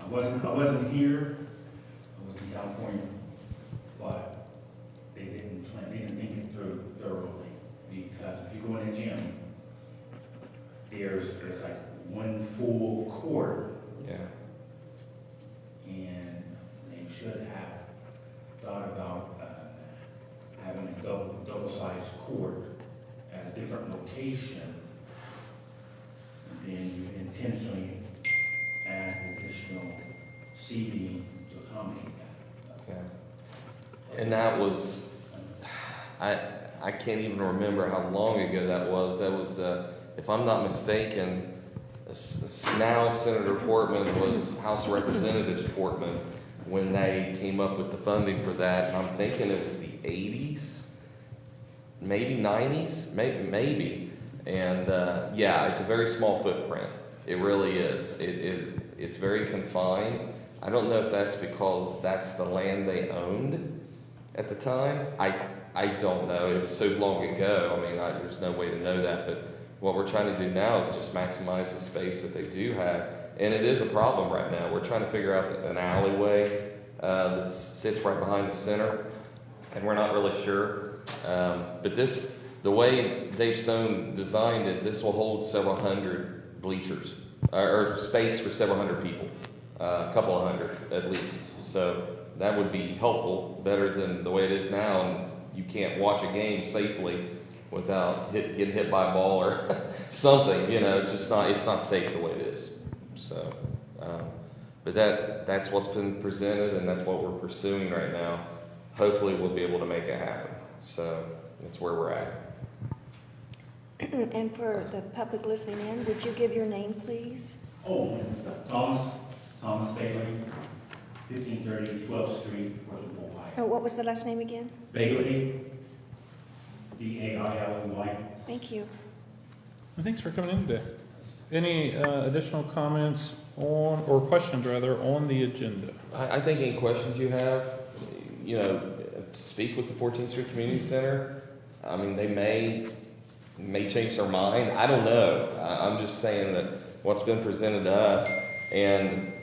I wasn't here, I was in California, but they didn't think it through thoroughly, because if you go in a gym, there's like one full court, Yeah. and they should have thought about having a double-sized court at a different location, and then you intentionally add additional seating to accommodate that. Yeah. And that was, I can't even remember how long ago that was. That was, if I'm not mistaken, now Senator Portman was House of Representatives Portman when they came up with the funding for that. And I'm thinking it was the 80s, maybe 90s, maybe. And yeah, it's a very small footprint. It really is. It's very confined. I don't know if that's because that's the land they owned at the time. I don't know. It was so long ago. I mean, there's no way to know that. But what we're trying to do now is just maximize the space that they do have. And it is a problem right now. We're trying to figure out an alleyway that sits right behind the center, and we're not really sure. But the way Dave Stone designed it, this will hold several hundred bleachers, or space for several hundred people, a couple of hundred at least. So that would be helpful, better than the way it is now, and you can't watch a game safely without getting hit by a ball or something. You know, it's not safe the way it is. So, but that's what's been presented, and that's what we're pursuing right now. Hopefully, we'll be able to make it happen. So that's where we're at. And for the public listening in, would you give your name, please? Oh, Thomas Bailey, 1530 12th Street, Portsmouth, Ohio. Oh, what was the last name again? Bailey, B-A-I-L-E-Y. Thank you. Well, thanks for coming in today. Any additional comments on, or questions rather, on the agenda? I think any questions you have, speak with the 14th Street Community Center. I mean, they may change their mind. I don't know. I'm just saying that what's been presented to us, and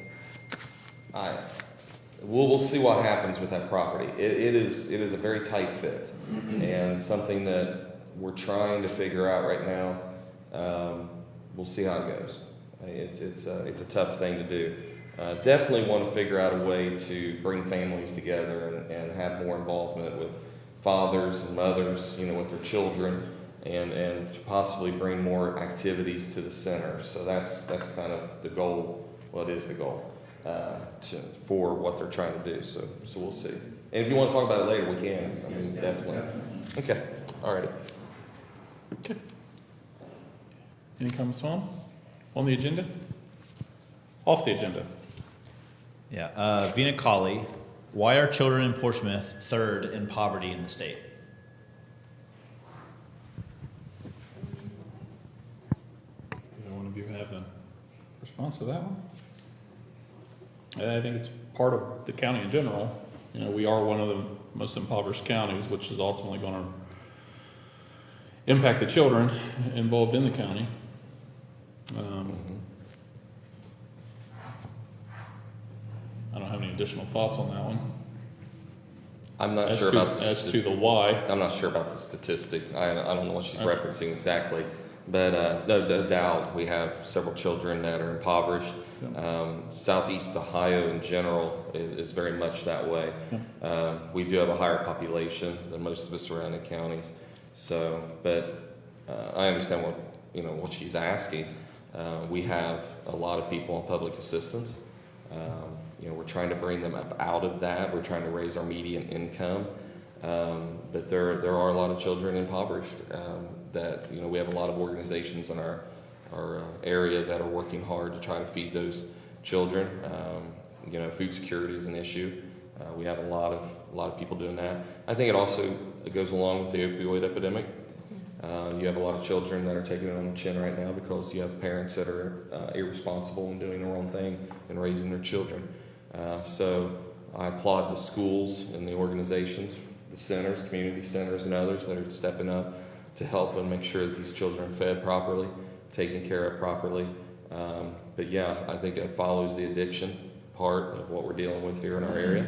we'll see what happens with that property. It is a very tight fit, and something that we're trying to figure out right now. We'll see how it goes. It's a tough thing to do. Definitely want to figure out a way to bring families together and have more involvement with fathers and mothers, with their children, and possibly bring more activities to the center. So that's kind of the goal. Well, it is the goal for what they're trying to do. So we'll see. And if you want to talk about it later, we can. I mean, definitely. Okay. All righty. Okay. Any comments on the agenda? Off the agenda? Yeah, Vina Colley, why are children in Portsmouth third in poverty in the state? Either one of you have a response to that one? I think it's part of the county in general. We are one of the most impoverished counties, which is ultimately going to impact the children involved in the county. I don't have any additional thoughts on that one. I'm not sure about as to the why. I'm not sure about the statistic. I don't know what she's referencing exactly, but no doubt we have several children that are impoverished. Southeast Ohio in general is very much that way. We do have a higher population than most of the surrounding counties. So, but I understand what she's asking. We have a lot of people on public assistance. We're trying to bring them up out of that. We're trying to raise our median income. But there are a lot of children impoverished that, we have a lot of organizations in our area that are working hard to try to feed those children. Food security is an issue. We have a lot of people doing that. I think it goes along with the opioid epidemic. You have a lot of children that are taking it on the chin right now because you have parents that are irresponsible and doing the wrong thing and raising their children. So I applaud the schools and the organizations, the centers, community centers, and others that are stepping up to help and make sure that these children are fed properly, taken care of properly. But yeah, I think it follows the addiction part of what we're dealing with here in our area.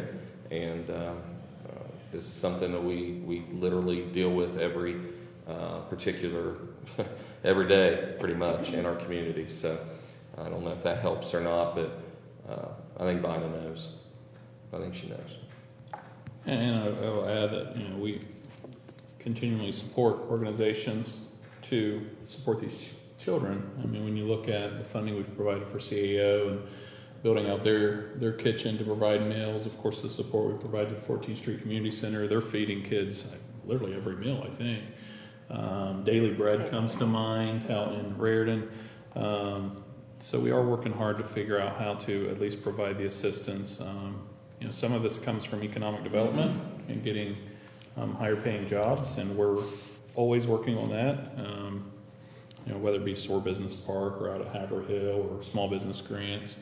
And this is something that we literally deal with every day, pretty much, in our community. So I don't know if that helps or not, but I think Vina knows. I think she knows. And I will add that, we continually support organizations to support these children. I mean, when you look at the funding we've provided for CAO and building out their kitchen to provide meals, of course, the support we provide to the 14th Street Community Center, they're feeding kids literally every meal, I think. Daily Bread comes to mind out in Raritan. So we are working hard to figure out how to at least provide the assistance. Some of this comes from economic development and getting higher paying jobs, and we're always working on that. Whether it be Store Business Park or out at Haverhill or small business grants.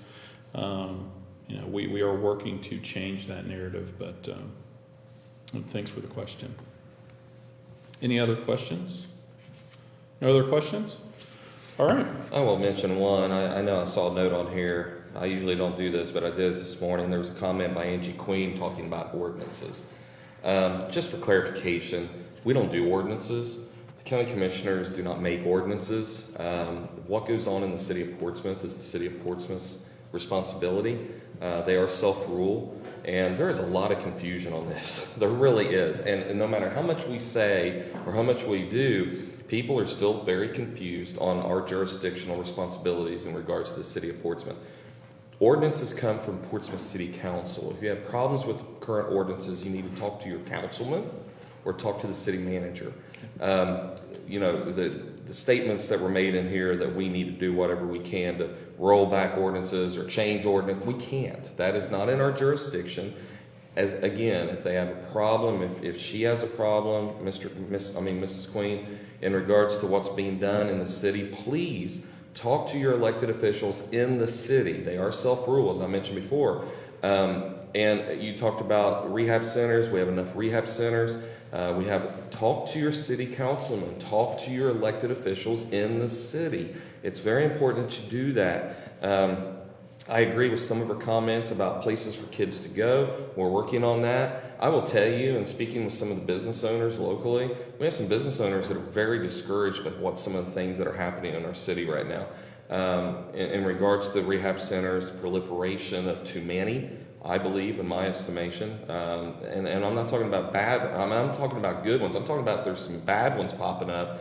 We are working to change that narrative, but thanks for the question. Any other questions? No other questions? All right. I will mention one. I know I saw a note on here. I usually don't do this, but I did it this morning. There was a comment by Angie Queen talking about ordinances. Just for clarification, we don't do ordinances. The county commissioners do not make ordinances. What goes on in the city of Portsmouth is the city of Portsmouth's responsibility. They are self-rule, and there is a lot of confusion on this. There really is. And no matter how much we say or how much we do, people are still very confused on our jurisdictional responsibilities in regards to the city of Portsmouth. Ordinances come from Portsmouth City Council. If you have problems with current ordinances, you need to talk to your councilman or talk to the city manager. The statements that were made in here that we need to do whatever we can to roll back ordinances or change ordinance, we can't. That is not in our jurisdiction. If they have a problem, if she has a problem, Mrs. Queen, in regards to what's being done in the city, please talk to your elected officials in the city. They are self-rule, as I mentioned before. And you talked about rehab centers. We have enough rehab centers. Talk to your city councilman, talk to your elected officials in the city. It's very important that you do that. I agree with some of her comments about places for kids to go. We're working on that. I will tell you, and speaking with some of the business owners locally, we have some business owners that are very discouraged by what some of the things that are happening in our city right now. In regards to the rehab centers, proliferation of too many, I believe, in my estimation. And I'm not talking about bad, I'm talking about good ones. I'm talking about there's some bad ones popping up.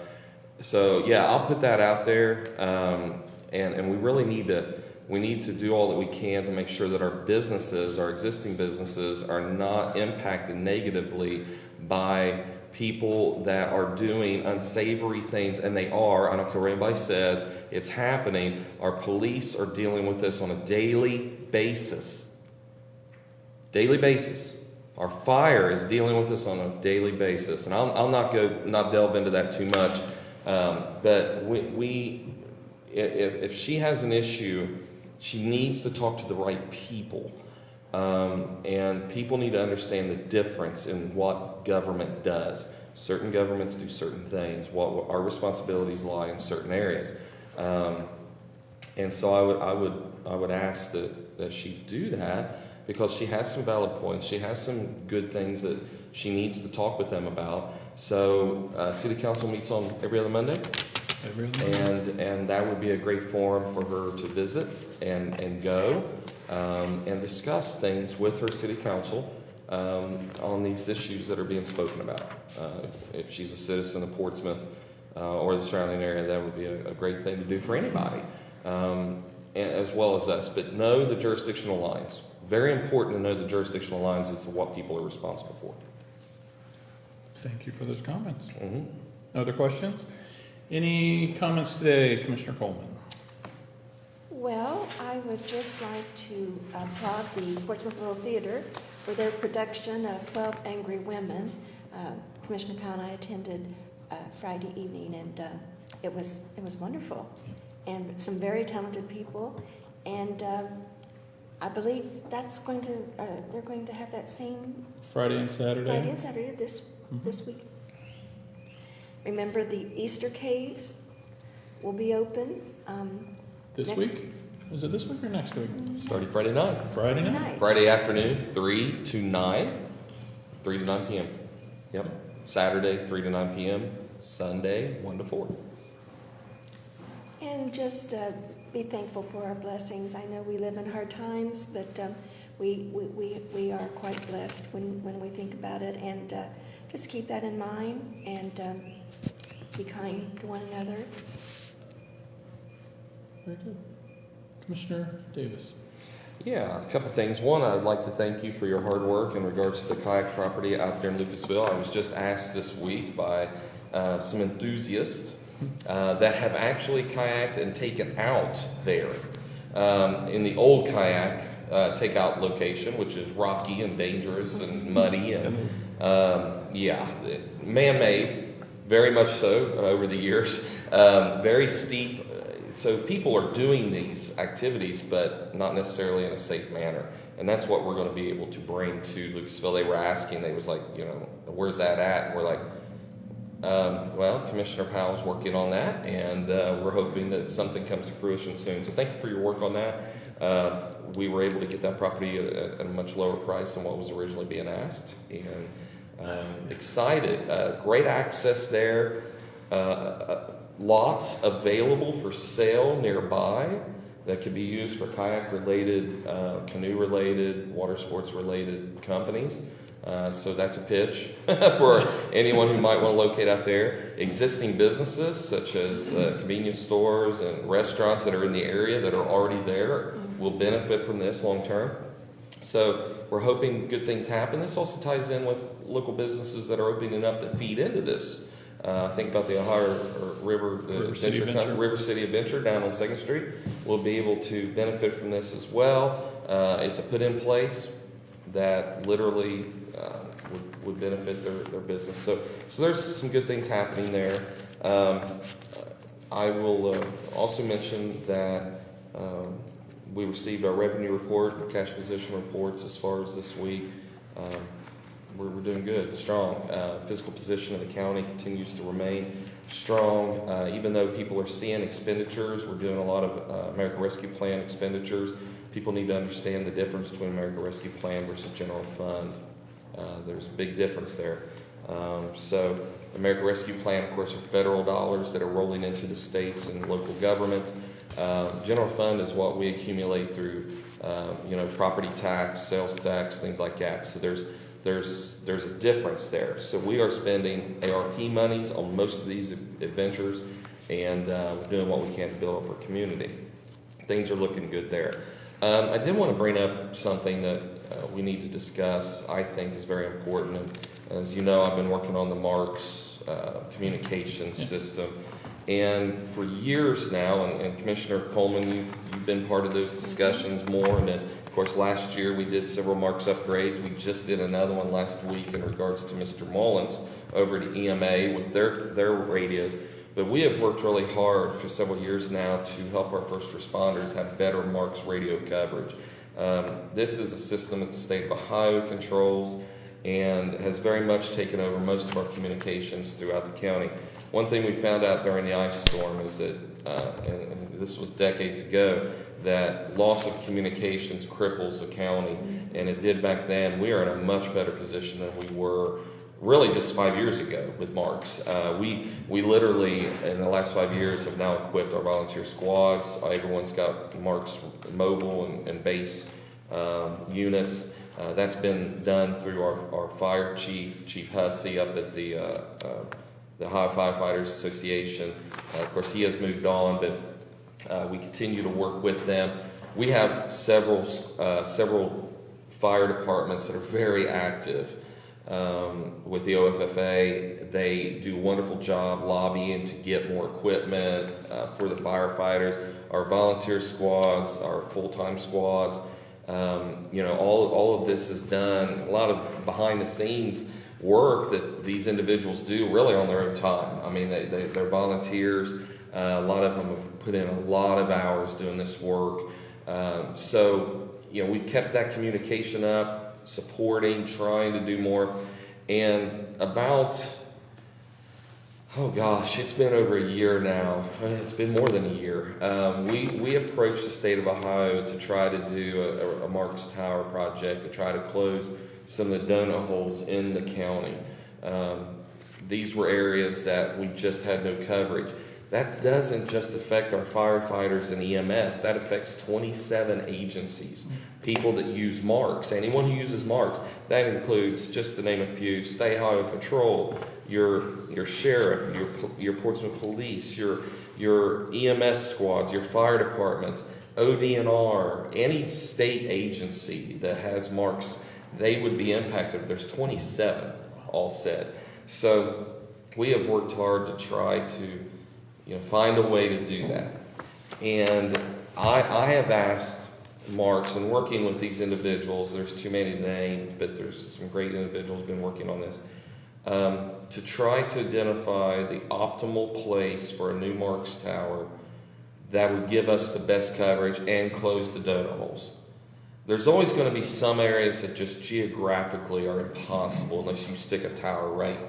So yeah, I'll put that out there. And we really need to do all that we can to make sure that our businesses, our existing businesses, are not impacted negatively by people that are doing unsavory things, and they are. I don't care what anybody says, it's happening. Our police are dealing with this on a daily basis. Daily basis. Our fire is dealing with this on a daily basis, and I'll not delve into that too much. But if she has an issue, she needs to talk to the right people. And people need to understand the difference in what government does. Certain governments do certain things. What our responsibilities lie in certain areas. And so I would ask that she do that, because she has some valid points. She has some good things that she needs to talk with them about. So City Council meets on every other Monday. And that would be a great forum for her to visit and go and discuss things with her city council on these issues that are being spoken about. If she's a citizen of Portsmouth or the surrounding area, that would be a great thing to do for anybody, and as well as us. But know the jurisdictional lines. Very important to know the jurisdictional lines as to what people are responsible for. Thank you for those comments. Mm-hmm. Other questions? Any comments today, Commissioner Coleman? Well, I would just like to applaud the Portsmouth Murals Theater for their production of 12 Angry Women. Commissioner Powell and I attended Friday evening, and it was wonderful. And some very talented people. And I believe that's going to, they're going to have that same Friday and Saturday? this week. Remember, the Easter caves will be open. This next week? Is it this week or next week? Starting Friday night. Friday night? night. Friday afternoon, 3 to 9 p.m. Yep. Saturday, 3 to 9 p.m. Sunday, 1 to 4. And just be thankful for our blessings. I know we live in hard times, but we are quite blessed when we think about it. And just keep that in mind, and be kind to one another. Very good. Commissioner Davis. Yeah, a couple things. One, I'd like to thank you for your hard work in regards to the kayak property out there in Lucasville. I was just asked this week by some enthusiasts that have actually kayaked and taken out there. In the old kayak takeout location, which is rocky and dangerous and muddy and man-made, very much so over the years, very steep. So people are doing these activities, but not necessarily in a safe manner. And that's what we're going to be able to bring to Lucasville. They were asking, they was like, where's that at? And we're like, well, Commissioner Powell's working on that, and we're hoping that something comes to fruition soon. So thank you for your work on that. We were able to get that property at a much lower price than what was originally being asked, and excited. Great access there. Lots available for sale nearby that could be used for kayak-related, canoe-related, water sports-related companies. So that's a pitch for anyone who might want to locate out there. Existing businesses such as convenience stores and restaurants that are in the area that are already there will benefit from this long term. So we're hoping good things happen. This also ties in with local businesses that are opening up that feed into this. Think about the Ohio River City Adventure. River City Adventure down on 2nd Street. We'll be able to benefit from this as well. It's a put in place that literally would benefit their business. So there's some good things happening there. I will also mention that we received our revenue report, cash position reports as far as this week. We're doing good, strong. Fiscal position of the county continues to remain strong. Even though people are seeing expenditures, we're doing a lot of American Rescue Plan expenditures. People need to understand the difference between American Rescue Plan versus general fund. There's a big difference there. So American Rescue Plan, of course, are federal dollars that are rolling into the states and local governments. General fund is what we accumulate through, property tax, sales tax, things like that. So there's a difference there. So we are spending ARP monies on most of these adventures, and doing what we can to build up our community. Things are looking good there. I did want to bring up something that we need to discuss. I think is very important. And as you know, I've been working on the Marks communication system. And for years now, and Commissioner Coleman, you've been part of those discussions more. And then, of course, last year we did several Marks upgrades. We just did another one last week in regards to Mr. Mullins over to EMA with their radios. But we have worked really hard for several years now to help our first responders have better Marks radio coverage. This is a system that the state of Ohio controls and has very much taken over most of our communications throughout the county. One thing we found out during the ice storm is that, and this was decades ago, that loss of communications cripples the county, and it did back then. We are in a much better position than we were really just 5 years ago with Marks. We literally, in the last 5 years, have now equipped our volunteer squads. Everyone's got Marks mobile and base units. That's been done through our fire chief, Chief Hussey, up at the Ohio Firefighters Association. Of course, he has moved on, but we continue to work with them. We have several fire departments that are very active with the OFFA. They do a wonderful job lobbying to get more equipment for the firefighters. Our volunteer squads, our full-time squads, all of this is done. A lot of behind-the-scenes work that these individuals do really on their own time. I mean, they're volunteers. A lot of them have put in a lot of hours doing this work. So we've kept that communication up, supporting, trying to do more. And about, it's been over a year now. It's been more than a year. We approached the state of Ohio to try to do a Marks Tower project to try to close some of the donut holes in the county. These were areas that we just had no coverage. That doesn't just affect our firefighters and EMS. That affects 27 agencies, people that use Marks. Anyone who uses Marks. That includes, just to name a few, State Highway Patrol, your sheriff, your Portsmouth Police, your EMS squads, your fire departments, ODNR, any state agency that has Marks, they would be impacted. There's 27 all said. So we have worked hard to try to find a way to do that. And I have asked Marks, and working with these individuals, there's too many to name, but there's some great individuals been working on this, to try to identify the optimal place for a new Marks Tower that would give us the best coverage and close the donut holes. There's always going to be some areas that just geographically are impossible unless you stick a tower right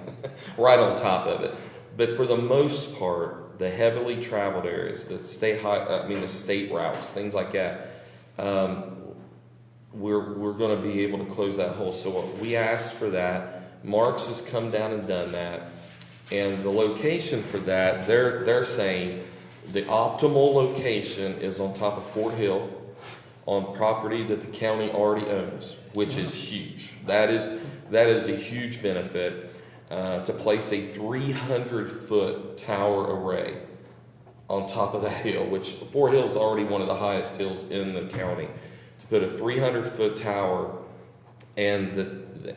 on top of it. But for the most part, the heavily traveled areas, the state routes, things like that, we're going to be able to close that hole. So what we asked for that, Marks has come down and done that, and the location for that, they're saying the optimal location is on top of Fort Hill, on property that the county already owns, which is huge. That is a huge benefit, to place a 300-foot tower array on top of that hill, which Fort Hill is already one of the highest hills in the county. To put a 300-foot tower, and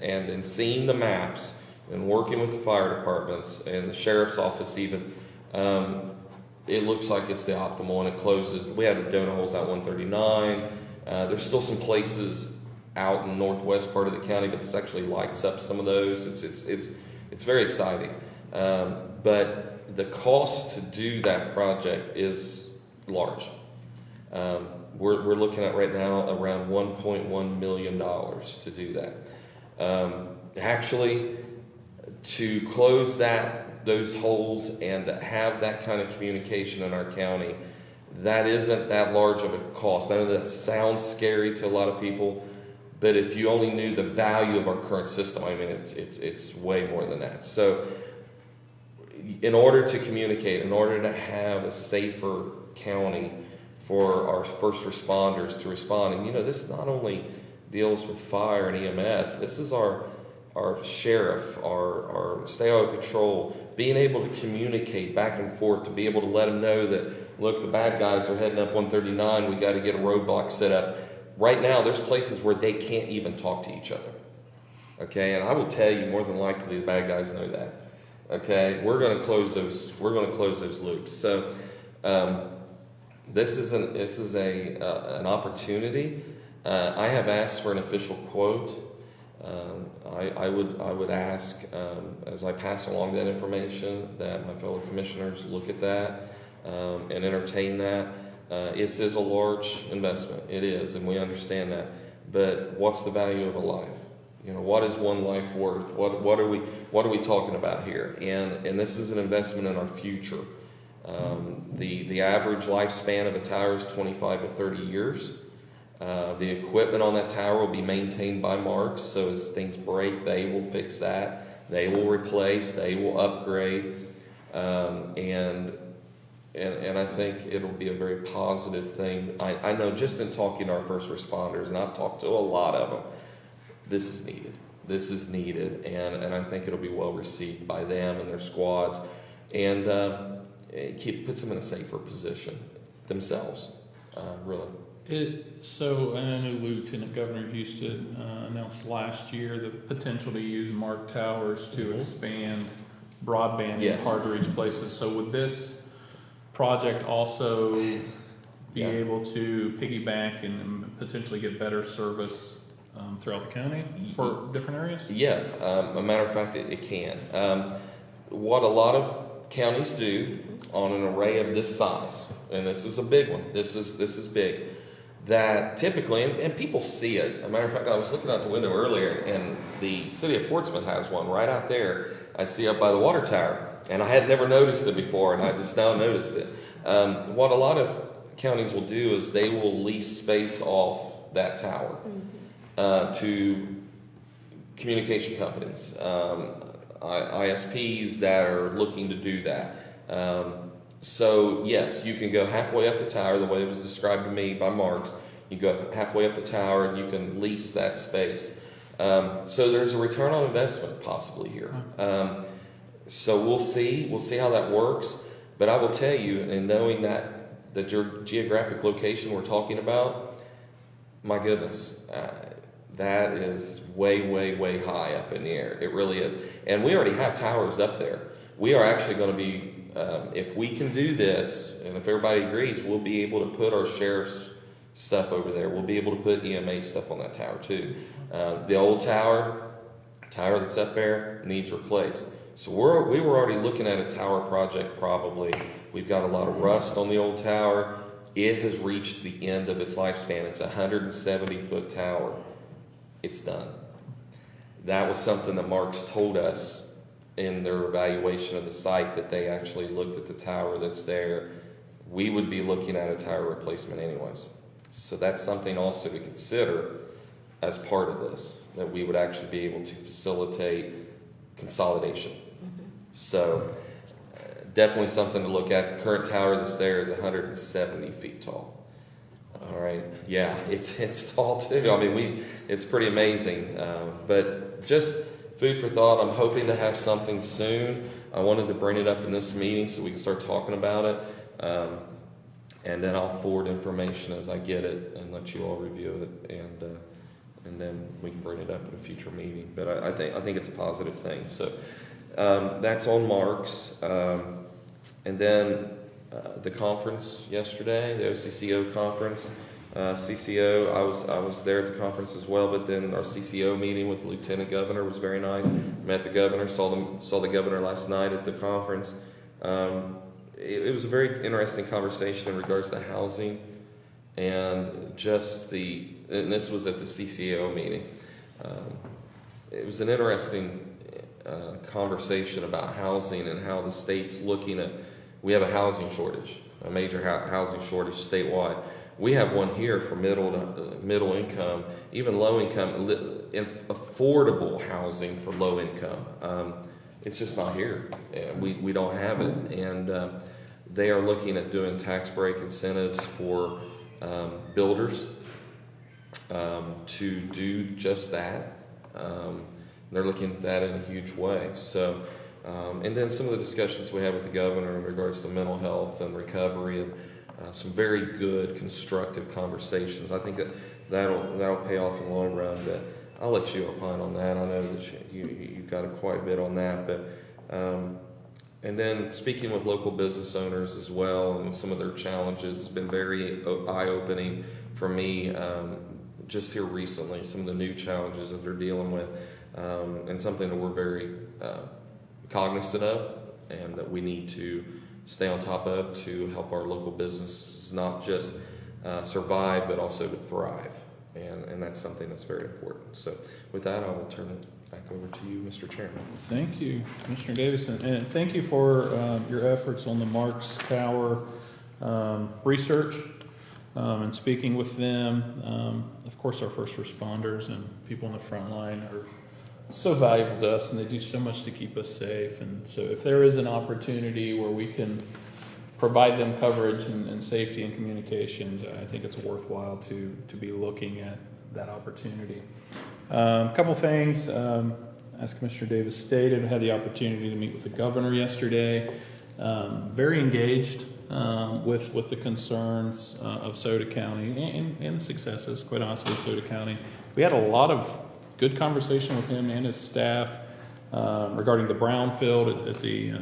in seeing the maps and working with the fire departments and the sheriff's office even, it looks like it's the optimal, and it closes. We had the donut holes at 139. There's still some places out in the northwest part of the county, but this actually lights up some of those. It's very exciting. But the cost to do that project is large. We're looking at right now around $1.1 million to do that. Actually, to close those holes and have that kind of communication in our county, that isn't that large of a cost. I know that sounds scary to a lot of people, but if you only knew the value of our current system, I mean, it's way more than that. So in order to communicate, in order to have a safer county for our first responders to respond, and this not only deals with fire and EMS, this is our sheriff, our state highway patrol, being able to communicate back and forth, to be able to let them know that, look, the bad guys are heading up 139, we got to get a roadblock set up. Right now, there's places where they can't even talk to each other. Okay, and I will tell you, more than likely, the bad guys know that. Okay, we're going to close those loops. So this is an opportunity. I have asked for an official quote. I would ask, as I pass along that information, that my fellow commissioners look at that and entertain that. This is a large investment. It is, and we understand that. But what's the value of a life? What is one life worth? What are we talking about here? And this is an investment in our future. The average lifespan of a tower is 25 to 30 years. The equipment on that tower will be maintained by Marks, so as things break, they will fix that. They will replace. They will upgrade, and I think it'll be a very positive thing. I know just in talking to our first responders, and I've talked to a lot of them, this is needed. This is needed, and I think it'll be well received by them and their squads, and puts them in a safer position themselves, really. So, and I know Lieutenant Governor Houston announced last year the potential to use Mark Towers to expand broadband in hard-to-reach places. So would this project also be able to piggyback and potentially get better service throughout the county for different areas? Yes. A matter of fact, it can. What a lot of counties do on an array of this size, and this is a big one, this is big, that typically, and people see it. As a matter of fact, I was looking out the window earlier, and the city of Portsmouth has one right out there. I see up by the water tower, and I had never noticed it before, and I just now noticed it. What a lot of counties will do is they will lease space off that tower to communication companies, ISPs that are looking to do that. So yes, you can go halfway up the tower, the way it was described to me by Marks. You go halfway up the tower and you can lease that space. So there's a return on investment possibly here. So we'll see how that works. But I will tell you, and knowing that the geographic location we're talking about, my goodness, that is way, way, way high up in the air. It really is. And we already have towers up there. We are actually going to be if we can do this, and if everybody agrees, we'll be able to put our sheriff's stuff over there. We'll be able to put EMA stuff on that tower too. The old tower that's up there needs replaced. So we were already looking at a tower project probably. We've got a lot of rust on the old tower. It has reached the end of its lifespan. It's a 170-foot tower. It's done. That was something that Marks told us in their evaluation of the site, that they actually looked at the tower that's there. We would be looking at a tower replacement anyways. So that's something also to consider as part of this, that we would actually be able to facilitate consolidation. So definitely something to look at. The current tower that's there is 170 feet tall. All right, yeah, it's tall too. I mean, it's pretty amazing. But just food for thought. I'm hoping to have something soon. I wanted to bring it up in this meeting so we can start talking about it. And then I'll forward information as I get it and let you all review it, and then we can bring it up in a future meeting. But I think it's a positive thing. So that's on Marks. And then the conference yesterday, the OCCO conference. CCO, I was there at the conference as well, but then our CCO meeting with the Lieutenant Governor was very nice. Met the Governor, saw the Governor last night at the conference. It was a very interesting conversation in regards to housing and just and this was at the CCO meeting. It was an interesting conversation about housing and how the state's looking at, we have a housing shortage, a major housing shortage statewide. We have one here for middle income, even low income, affordable housing for low income. It's just not here. We don't have it. And they are looking at doing tax break incentives for builders to do just that. They're looking at that in a huge way. So, and then some of the discussions we had with the Governor in regards to mental health and recovery, and some very good, constructive conversations. I think that'll pay off in the long run. But I'll let you opine on that. I know that you've got quite a bit on that. But and then speaking with local business owners as well, and some of their challenges has been very eye-opening for me. Just here recently, some of the new challenges that they're dealing with, and something that we're very cognizant of, and that we need to stay on top of to help our local businesses not just survive, but also to thrive. And that's something that's very important. So with that, I will turn it back over to you, Mr. Chairman. Thank you, Commissioner Davis, and thank you for your efforts on the Marks Tower research and speaking with them. Of course, our first responders and people on the front line are so valuable to us, and they do so much to keep us safe. And so if there is an opportunity where we can provide them coverage and safety and communications, I think it's worthwhile to be looking at that opportunity. A couple things, as Commissioner Davis stated, I had the opportunity to meet with the Governor yesterday. Very engaged with the concerns of Sauter County and the successes, quite honestly, of Sauter County. We had a lot of good conversation with him and his staff regarding the brownfield at the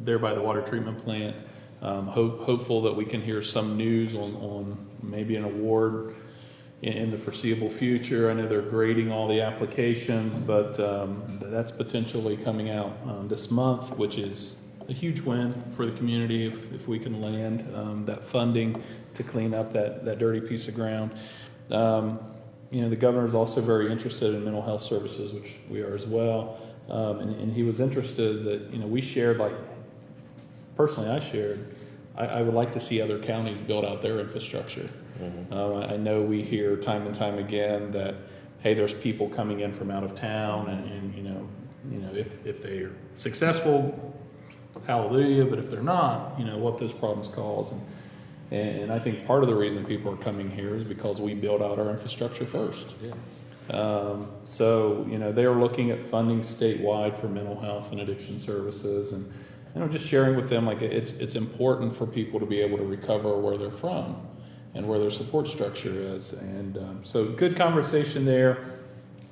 there by the water treatment plant. Hopeful that we can hear some news on maybe an award in the foreseeable future. I know they're grading all the applications, but that's potentially coming out this month, which is a huge win for the community if we can land that funding to clean up that dirty piece of ground. The Governor is also very interested in mental health services, which we are as well. And he was interested that, we shared, personally I shared, I would like to see other counties build out their infrastructure. Mm-hmm. I know we hear time and time again that, hey, there's people coming in from out of town, and if they're successful, hallelujah, but if they're not, what those problems cause. And I think part of the reason people are coming here is because we build out our infrastructure first. Yeah. So they are looking at funding statewide for mental health and addiction services, and just sharing with them it's important for people to be able to recover where they're from and where their support structure is. And so good conversation there.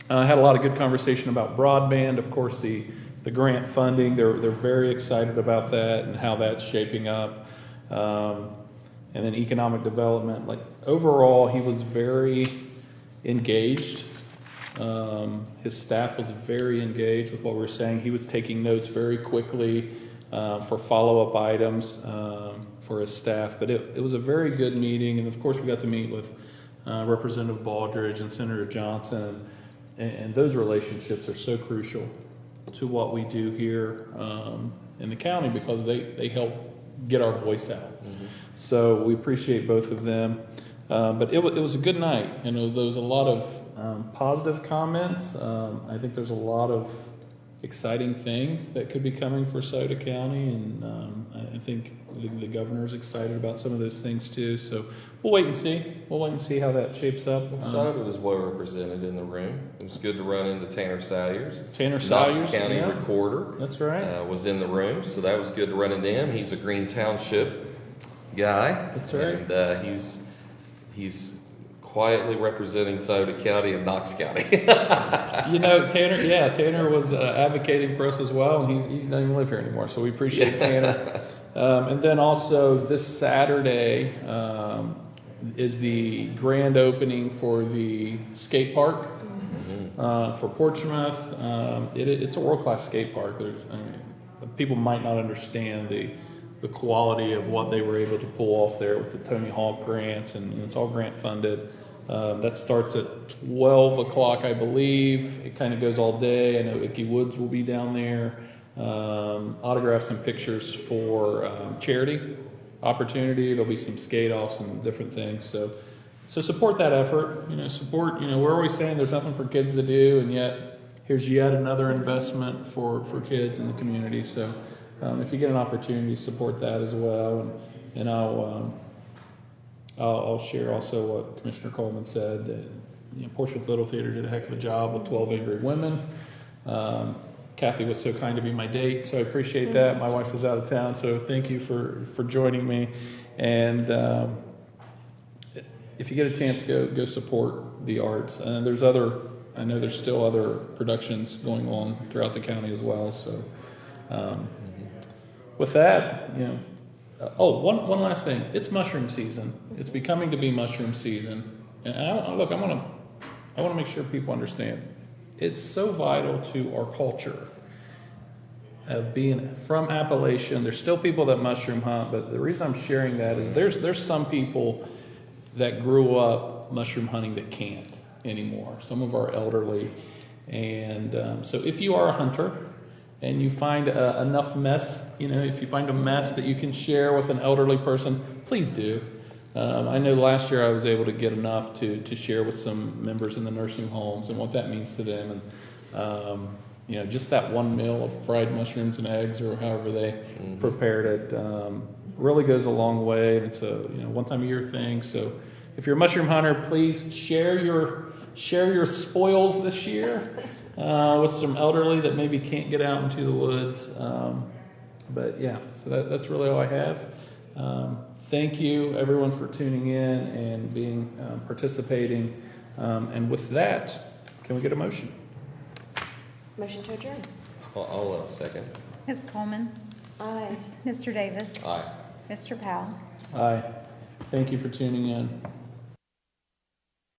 I had a lot of good conversation about broadband. Of course, the the grant funding. They're very excited about that and how that's shaping up. And then economic development, like overall, he was very engaged. His staff was very engaged with what we were saying. He was taking notes very quickly for follow-up items for his staff. But it was a very good meeting. And of course, we got to meet with Representative Baldridge and Senator Johnson. And those relationships are so crucial to what we do here in the county because they help get our voice out. Mm-hmm. So we appreciate both of them. But it was a good night. You know, there was a lot of positive comments. I think there's a lot of exciting things that could be coming for Sauter County, and I think the governor's excited about some of those things too. So we'll wait and see. We'll wait and see how that shapes up. Sauter was well represented in the room. It was good to run into Tanner Salyers. Tanner Knox Salyers, County yeah. Recorder. That's right. Was in the room, so that was good to run into him. He's a Green Township guy. That's right. And he's quietly representing Sauter County and Knox County. You know, Tanner was advocating for us as well, and he doesn't even live here anymore, so we appreciate Tanner. And then also this Saturday is the grand opening for the skate park for Portsmouth. It's a world-class skate park. People might not understand the quality of what they were able to pull off there with the Tony Hawk grants, and it's all grant funded. That starts at 12 o'clock, I believe. It kind of goes all day. I know Icky Woods will be down there. Autographs and pictures for charity opportunity. There'll be some skate offs and different things. So support that effort. We're always saying there's nothing for kids to do, and yet here's yet another investment for kids in the community. So if you get an opportunity, support that as well. And I'll share also what Commissioner Coleman said. That, Portsmouth Little Theater did a heck of a job with 12 Angry Women. Kathy was so kind to be my date, so I appreciate that. My wife was out of town, so thank you for joining me. And if you get a chance, go support the arts. And I know there's still other productions going on throughout the county as well. So with that, one last thing. It's mushroom season. It's becoming to be mushroom season. And I want to make sure people understand. It's so vital to our culture of being from Appalachian. There's still people that mushroom hunt, but the reason I'm sharing that is there's some people that grew up mushroom hunting that can't anymore. Some of our elderly. And so if you are a hunter and you find enough mess, if you find a mess that you can share with an elderly person, please do. I know last year I was able to get enough to share with some members in the nursing homes and what that means to them. And, just that one meal of fried mushrooms and eggs or however they prepared it really goes a long way. And it's a one time a year thing. So if you're a mushroom hunter, please share your spoils this year with some elderly that maybe can't get out into the woods. But yeah, so that's really all I have. Thank you, everyone, for tuning in and being participating. And with that, can we get a motion? Motion to adjourn. I'll second. Ms. Coleman, Aye. Mr. Davis, Aye. Mr. Powell. Aye. Thank you for tuning in.